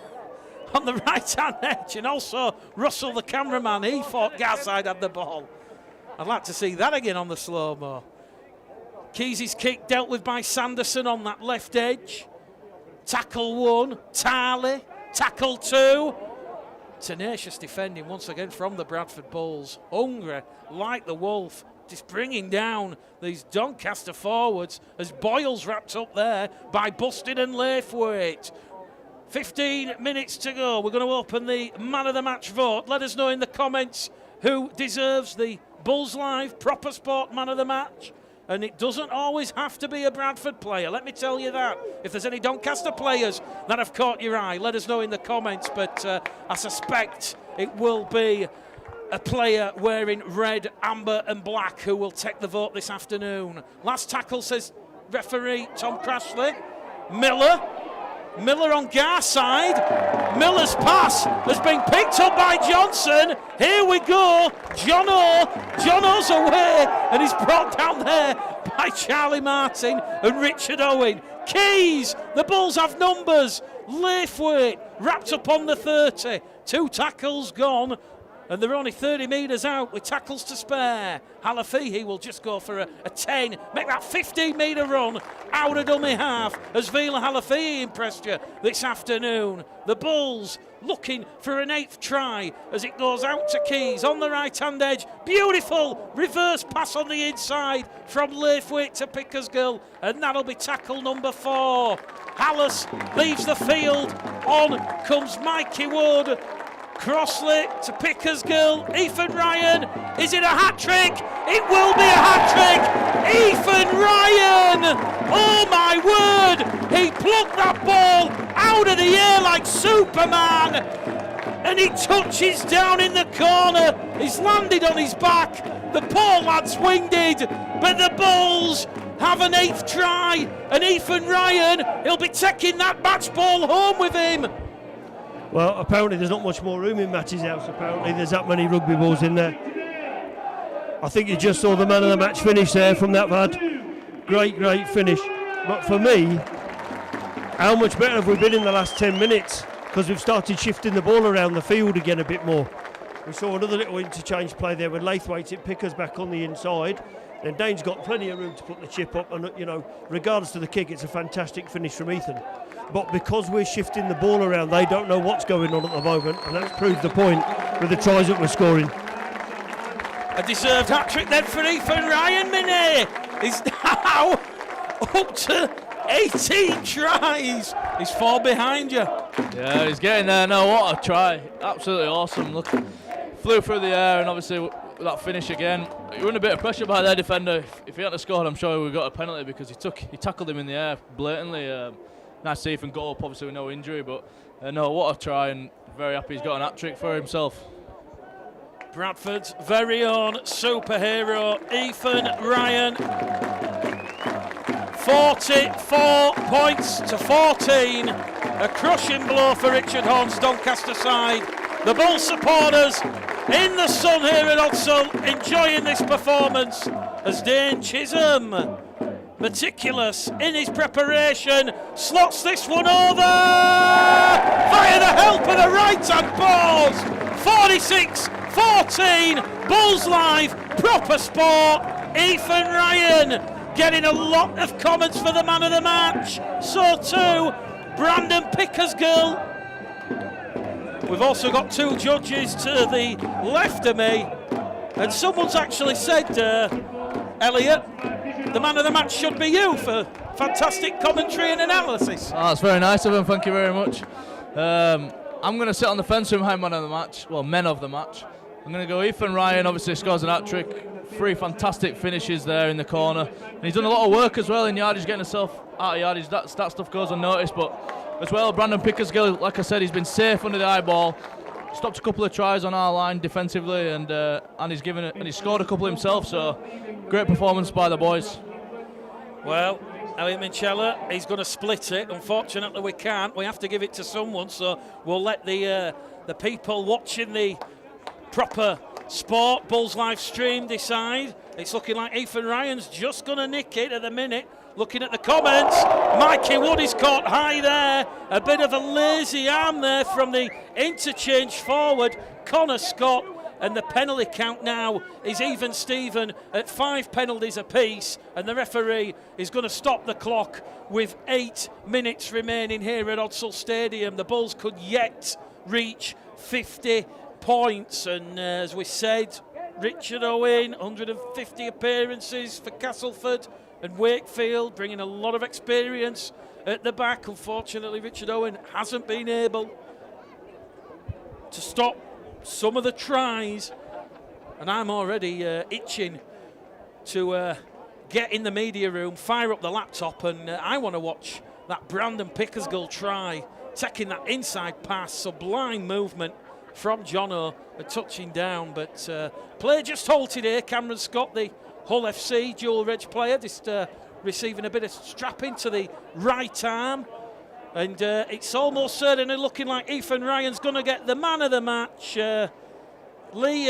on the right-hand edge, and also Russell, the cameraman, he thought Garside had the ball. I'd like to see that again on the slow-mo. Keys' kick dealt with by Sanderson on that left edge. Tackle 1, Tarley, tackle 2. Tenacious defending once again from the Bradford Bulls. Hungry like the wolf, just bringing down these Doncaster forwards as Boyle's wrapped up there by Bustin and Laithwaite. 15 minutes to go. We're going to open the man of the match vote. Let us know in the comments who deserves the Bulls Live Proper Sport man of the match. And it doesn't always have to be a Bradford player, let me tell you that. If there's any Doncaster players that have caught your eye, let us know in the comments, but I suspect it will be a player wearing red, amber and black who will take the vote this afternoon. Last tackle, says referee Tom Crashley. Miller on Garside. Miller's pass has been picked up by Johnson. Here we go. Jono's away, and he's brought down there by Charlie Martin and Richard Owen. Keys, the Bulls have numbers. Laithwaite wrapped up on the 30. 2 tackles gone, and they're only 30 metres out with tackles to spare. Halafihi will just go for a 10, make that 15-metre run out of dummy half as Vila Halafihi impressed you this afternoon. The Bulls looking for an 8th try as it goes out to Keys on the right-hand edge. Beautiful reverse pass on the inside from Laithwaite to Pickersgill, and that'll be tackle number 4. Hallis leaves the field. On comes Mikey Wood. Crossley to Pickersgill. Ethan Ryan. Is it a hat-trick? It will be a hat-trick. Ethan Ryan. Oh my word. He plucked that ball out of the air like Superman. And he touches down in the corner. He's landed on his back. The poor lad's winded. But the Bulls have an 8th try. And Ethan Ryan, he'll be taking that match ball home with him. Well, apparently there's not much more room in Matty's house. Apparently there's that many rugby balls in there. I think you just saw the man of the match finish there from that lad. Great finish. But for me, how much better have we been in the last 10 minutes? Because we've started shifting the ball around the field again a bit more. We saw another little interchange play there when Laithwaite hit Pickers back on the inside. Then Dane's got plenty of room to put the chip up, and you know, regardless of the kick, it's a fantastic finish from Ethan. But because we're shifting the ball around, they don't know what's going on at the moment, and that's proved the point with the tries that we're scoring. A deserved hat-trick then for Ethan Ryan, Minnie. He's now up to 18 tries. He's 4 behind you. Yeah, he's getting there now. What a try. Absolutely awesome. Look, flew through the air, and obviously with that finish again, you're under a bit of pressure by their defender. If he hadn't scored, I'm sure we got a penalty because he tackled him in the air blatantly. Nice to see Ethan go up, obviously with no injury, but no, what a try, and very happy he's got an hat-trick for himself. Bradford's very own superhero, Ethan Ryan. 44 points to 14. A crushing blow for Richard Horn's Doncaster side. The Bulls supporters in the sun here at Odsal, enjoying this performance as Dane Chisholm, meticulous in his preparation, slots this one over via the help of the right-hand paws. 46-14, Bulls Live, proper sport. Ethan Ryan getting a lot of comments for the man of the match. So too, Brandon Pickersgill. We've also got two judges to the left of me, and someone's actually said, Elliot, the man of the match should be you for fantastic commentary and analysis. Oh, that's very nice of him, thank you very much. I'm going to sit on the fence with my man of the match, well, men of the match. I'm going to go Ethan Ryan, obviously scores an hat-trick, 3 fantastic finishes there in the corner. And he's done a lot of work as well in yardage, getting himself out of yardage. That stuff goes unnoticed, but as well, Brandon Pickersgill, like I said, he's been safe under the eyeball. Stopped a couple of tries on our line defensively, and he's given it, and he's scored a couple himself. So great performance by the boys. Well, Elliot Minchella, he's going to split it. Unfortunately, we can't. We have to give it to someone. So we'll let the people watching the proper sport Bulls live stream decide. It's looking like Ethan Ryan's just going to nick it at the minute. Looking at the comments, Mikey Wood is caught high there. A bit of a lazy arm there from the interchange forward, Connor Scott. And the penalty count now is even Steven at 5 penalties apiece. And the referee is going to stop the clock with 8 minutes remaining here at Odsal Stadium. The Bulls could yet reach 50 points. And as we said, Richard Owen, 150 appearances for Castleford and Wakefield, bringing a lot of experience at the back. Unfortunately, Richard Owen hasn't been able to stop some of the tries, and I'm already itching to get in the media room, fire up the laptop, and I want to watch that Brandon Pickersgill try, taking that inside pass, sublime movement from Jono, touching down, but play just halted here. Cameron Scott, the Hull FC dual reg player, just receiving a bit of strapping to the right arm, and it's almost certainly looking like Ethan Ryan's going to get the man of the match. Lee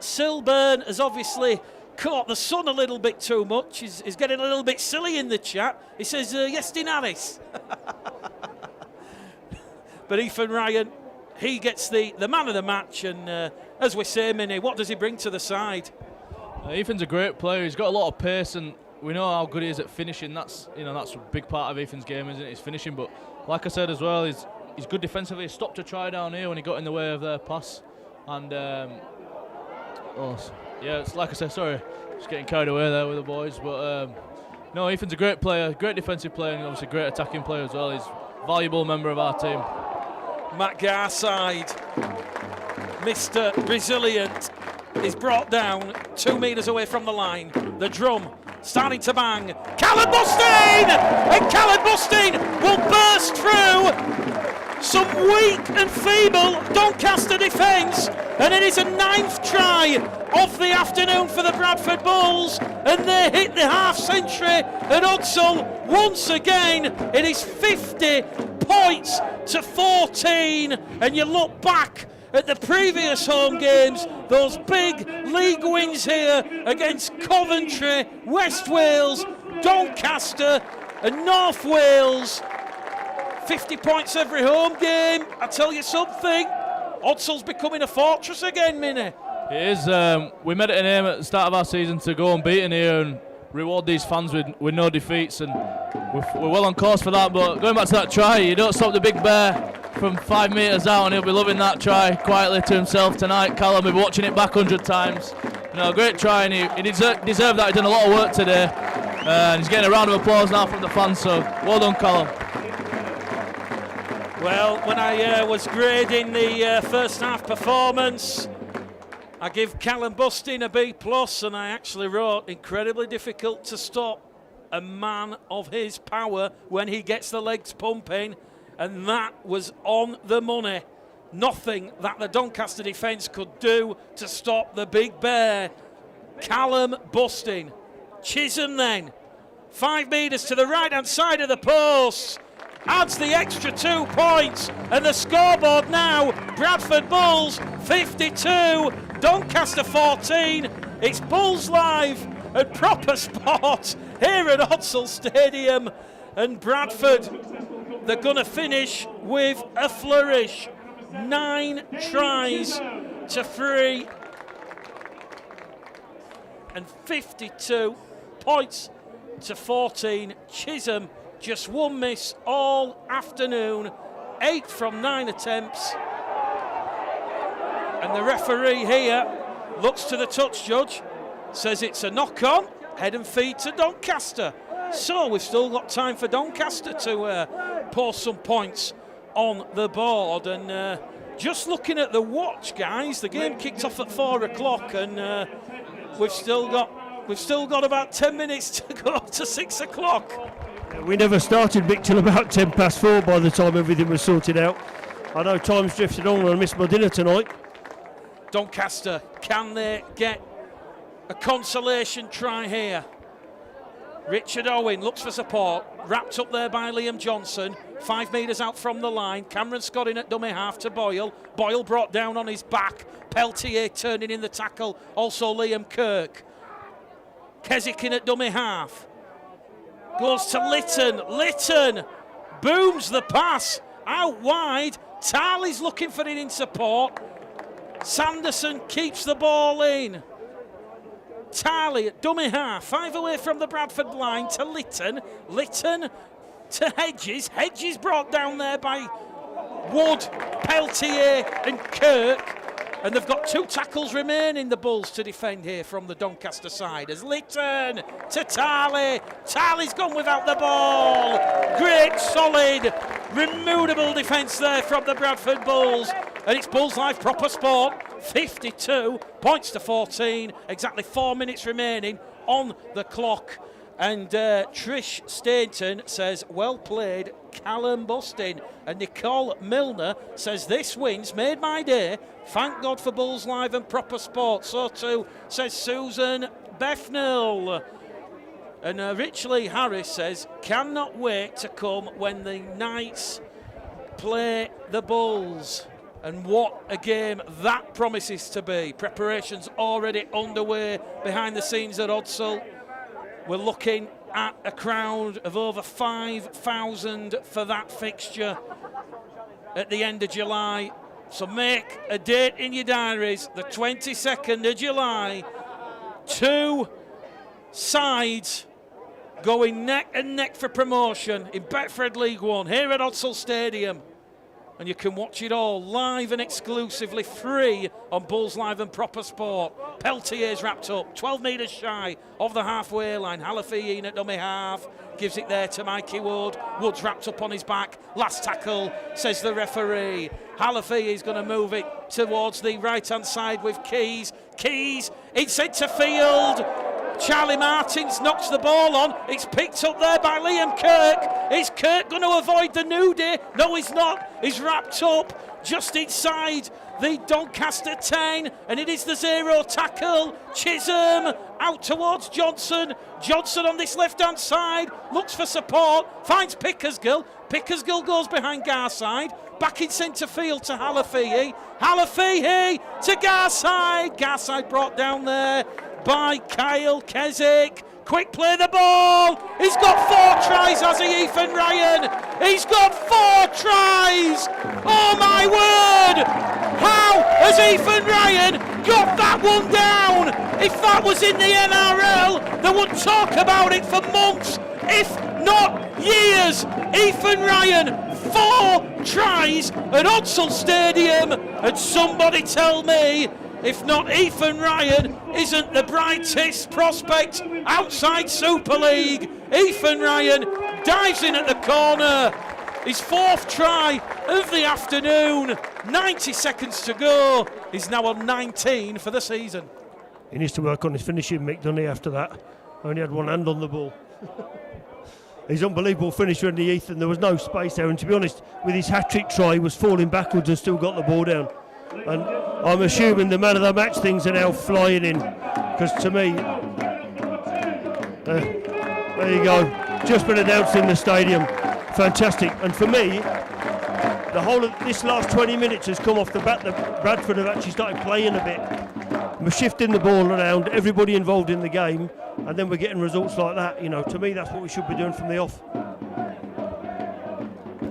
Silburn has obviously caught the sun a little bit too much. He's getting a little bit silly in the chat. He says, yes, Dinaris. But Ethan Ryan, he gets the man of the match, and as we say, Minnie, what does he bring to the side? Ethan's a great player. He's got a lot of pace, and we know how good he is at finishing. That's a big part of Ethan's game, isn't it? His finishing. But like I said as well, he's good defensively. He stopped a try down here when he got in the way of their pass. And it's like I said, sorry, just getting carried away there with the boys. But no, Ethan's a great player, great defensive player, and obviously a great attacking player as well. He's a valuable member of our team. Matt Garside, Mr. Resilient, is brought down 2 metres away from the line. The drum starting to bang. Callum Bustine! And Callum Bustine will burst through some weak and feeble Doncaster defence. And it is a 9th try of the afternoon for the Bradford Bulls. And they hit the half century at Odsal once again. It is 50 points to 14. And you look back at the previous home games, those big league wins here against Coventry, West Wales, Doncaster and North Wales. 50 points every home game. I tell you something, Odsal's becoming a fortress again, Minnie. It is. We made it an aim at the start of our season to go unbeaten here and reward these fans with no defeats, and we're well on course for that. But going back to that try, you don't stop the big bear from 5 metres out, and he'll be loving that try quietly to himself tonight. Callum will be watching it back 100 times. Great try, and he deserved that. He's done a lot of work today, and he's getting a round of applause now from the fans, so well done, Callum. Well, when I was grading the first half performance, I give Callum Bustine a B+, and I actually wrote, incredibly difficult to stop a man of his power when he gets the legs pumping. And that was on the money. Nothing that the Doncaster defence could do to stop the big bear. Callum Bustine. Chisholm then. 5 metres to the right-hand side of the post. Adds the extra 2 points. And the scoreboard now, Bradford Bulls 52, Doncaster 14. It's Bulls Live and Proper Sport here at Odsal Stadium. And Bradford, they're going to finish with a flourish. 9 tries to 3 and 52 points to 14. Chisholm just 1 miss all afternoon, 8 from 9 attempts. And the referee here looks to the touch judge, says it's a knock-on, head and feet to Doncaster. So we've still got time for Doncaster to pour some points on the board. And just looking at the watch, guys, the game kicked off at 4 o'clock, and we've still got about 10 minutes to go to 6 o'clock. We never started, Mick, till about 10 past 4 by the time everything was sorted out. I know time's drifted on and I missed my dinner tonight. Doncaster, can they get a consolation try here? Richard Owen looks for support, wrapped up there by Liam Johnson, 5 metres out from the line. Cameron Scott in at dummy half to Boyle. Boyle brought down on his back. Peltier turning in the tackle, also Liam Kirk. Keswick in at dummy half. Goes to Lytton. Lytton booms the pass out wide. Tarley's looking for it in support. Sanderson keeps the ball in. Tarley at dummy half, 5 away from the Bradford line to Lytton. Lytton to Hedges. Hedges brought down there by Wood, Peltier and Kirk. And they've got 2 tackles remaining, the Bulls, to defend here from the Doncaster side. As Lytton to Tarley. Tarley's gone without the ball. Great, solid, removable defence there from the Bradford Bulls. And it's Bulls Live Proper Sport, 52 points to 14. Exactly 4 minutes remaining on the clock. And Trish Stainton says, well played, Callum Bustin. And Nicole Milner says, this win's made my day. Thank God for Bulls Live and Proper Sport. So too says Susan Bethnell. And Rich Lee Harris says, cannot wait to come when the Knights play the Bulls. And what a game that promises to be. Preparations already underway behind the scenes at Odsal. We're looking at a crowd of over 5,000 for that fixture at the end of July. So make a date in your diaries, the 22nd of July. 2 sides going neck and neck for promotion in Betfred League One here at Odsal Stadium. And you can watch it all live and exclusively free on Bulls Live and Proper Sport. Peltier's wrapped up, 12 metres shy of the halfway line. Halafeen at dummy half, gives it there to Mikey Wood. Wood's wrapped up on his back. Last tackle, says the referee. Halafeen is going to move it towards the right-hand side with Keys. Keys in centre field. Charlie Martins knocks the ball on. It's picked up there by Liam Kirk. Is Kirk going to avoid the nudie? No, he's not. He's wrapped up just inside the Doncaster 10, and it is the 0 tackle. Chisholm out towards Johnson. Johnson on this left-hand side looks for support, finds Pickersgill. Pickersgill goes behind Garside. Back in centre field to Halafee. Halafee to Garside. Garside brought down there by Kyle Keswick. Quick play the ball. He's got 4 tries, has he, Ethan Ryan? He's got 4 tries. Oh my word. How has Ethan Ryan got that one down? If that was in the NRL, they would talk about it for months, if not years. Ethan Ryan, 4 tries at Odsal Stadium. And somebody tell me, if not Ethan Ryan, isn't the brightest prospect outside Super League. Ethan Ryan dives in at the corner. His 4th try of the afternoon. 90 seconds to go. He's now on 19 for the season. He needs to work on his finishing, Mick, doesn't he, after that? Only had one hand on the ball. He's unbelievable finisher in the Ethan. There was no space there, and to be honest, with his hat-trick try, he was falling backwards and still got the ball down. And I'm assuming the man of the match things are now flying in, because to me, there you go, just been announced in the stadium. Fantastic. And for me, the whole of this last 20 minutes has come off the bat that Bradford have actually started playing a bit. we're shifting the ball around, everybody involved in the game, and then we're getting results like that. You know, to me, that's what we should be doing from the off.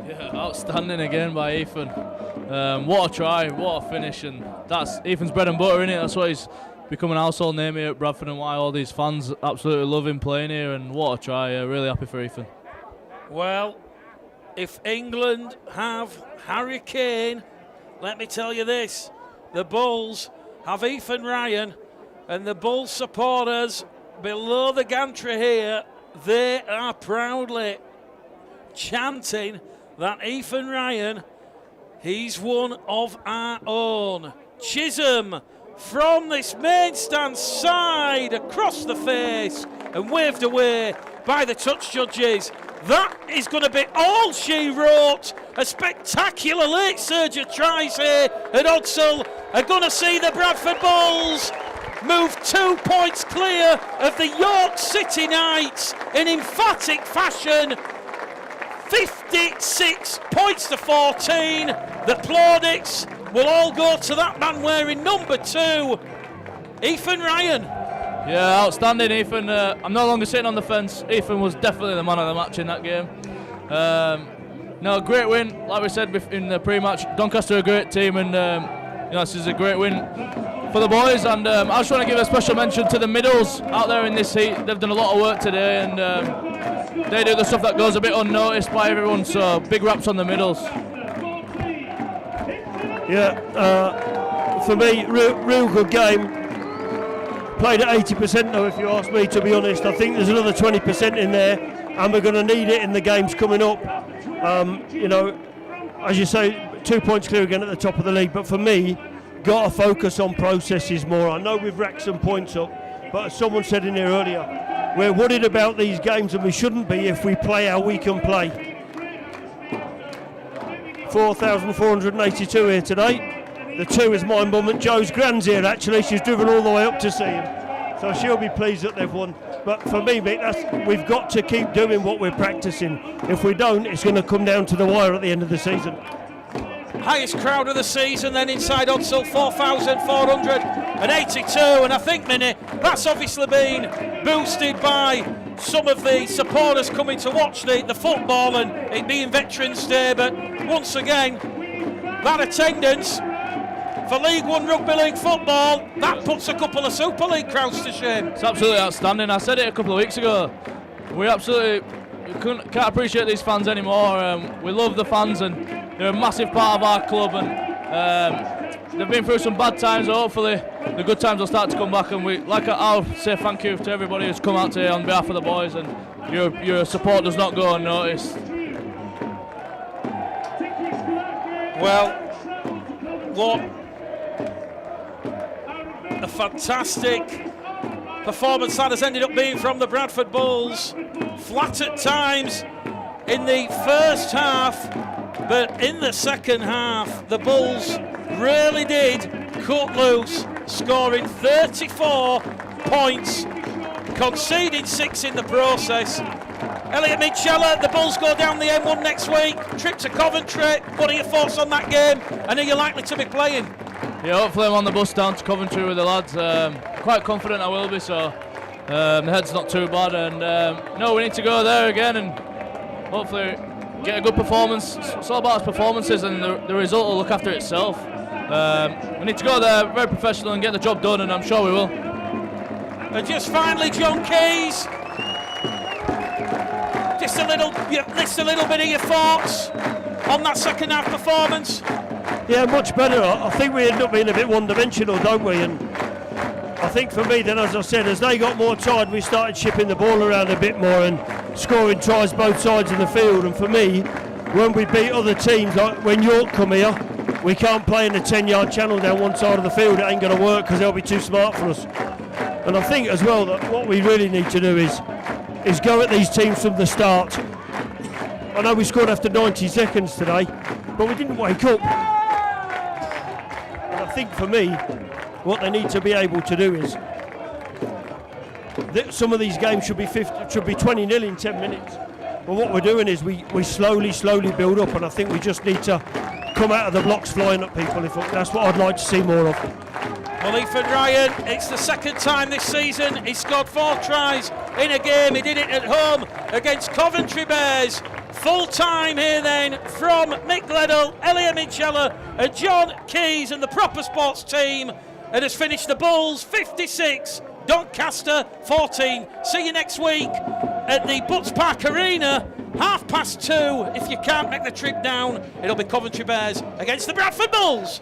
Yeah, outstanding again by Ethan. What a try, what a finish, and that's Ethan's bread and butter, innit? That's why he's become an household name here at Bradford and why all these fans absolutely love him playing here, and what a try. Really happy for Ethan. Well, if England have Harry Kane, let me tell you this, the Bulls have Ethan Ryan, and the Bulls supporters below the gantry here, they are proudly chanting that Ethan Ryan, he's one of our own. Chisholm from this main stand side across the face and waved away by the touch judges. That is going to be all she wrote. A spectacular late surger tries here, and Odsal are going to see the Bradford Bulls move 2 points clear of the York City Knights in emphatic fashion. 56 points to 14. The plaudits will all go to that man wearing number 2, Ethan Ryan. Yeah, outstanding, Ethan. I'm no longer sitting on the fence. Ethan was definitely the man of the match in that game. No, great win. Like we said in the pre-match, Doncaster are a great team, and this is a great win for the boys. And I just want to give a special mention to the middles out there in this heat. They've done a lot of work today, and they do the stuff that goes a bit unnoticed by everyone. So big raps on the middles. Yeah, for me, real good game. Played at 80% though, if you ask me, to be honest. I think there's another 20% in there, and we're going to need it in the games coming up. As you say, 2 points clear again at the top of the league, but for me, got to focus on processes more. I know we've racked some points up, but as someone said in here earlier, we're worried about these games, and we shouldn't be if we play how we can play. 4,482 here today. The 2 is my mum and Joe's grand's here actually. She's driven all the way up to see him, so she'll be pleased that they've won. But for me, mate, we've got to keep doing what we're practicing. If we don't, it's going to come down to the wire at the end of the season. Highest crowd of the season then inside Odsal, 4,482, and I think, Minnie, that's obviously been boosted by some of the supporters coming to watch the football and it being Veterans Day. But once again, that attendance for League One Rugby League football, that puts a couple of Super League crowds to shame. It's absolutely outstanding. I said it a couple of weeks ago. We absolutely can't appreciate these fans anymore. We love the fans, and they're a massive part of our club, and they've been through some bad times. Hopefully the good times will start to come back, and I'll say thank you to everybody who's come out today on behalf of the boys, and your support does not go unnoticed. Well, what a fantastic performance that has ended up being from the Bradford Bulls. Flat at times in the first half, but in the second half the Bulls really did cut loose, scoring 34 points, conceding 6 in the process. Elliot Mitchell, the Bulls go down the M1 next week, trip to Coventry. What are your thoughts on that game, and are you likely to be playing? Yeah, hopefully I'm on the bus down to Coventry with the lads. Quite confident I will be, so the head's not too bad. And no, we need to go there again and hopefully get a good performance. It's all about performances, and the result will look after itself. We need to go there very professional and get the job done, and I'm sure we will. And just finally, John Keys, just a little bit of your thoughts on that second half performance. Yeah, much better. I think we end up being a bit one-dimensional, don't we? And I think for me then, as I said, as they got more tired, we started shipping the ball around a bit more and scoring tries both sides of the field. And for me, when we beat other teams, like when York come here, we can't play in a 10-yard channel down one side of the field. It ain't going to work because they'll be too smart for us. And I think as well that what we really need to do is go at these teams from the start. I know we scored after 90 seconds today, but we didn't wake up. And I think for me, what they need to be able to do is that some of these games should be 20-0 in 10 minutes. But what we're doing is we slowly build up, and I think we just need to come out of the blocks flying at people. That's what I'd like to see more of. Well, Ethan Ryan, it's the second time this season he scored 4 tries in a game. He did it at home against Coventry Bears. Full time here then from Mick Gledell, Elia Michela and John Keys and the Proper Sports team, and has finished the Bulls 56, Doncaster 14. See you next week at the Butts Park Arena, 2:30. If you can't make the trip down, it'll be Coventry Bears against the Bradford Bulls.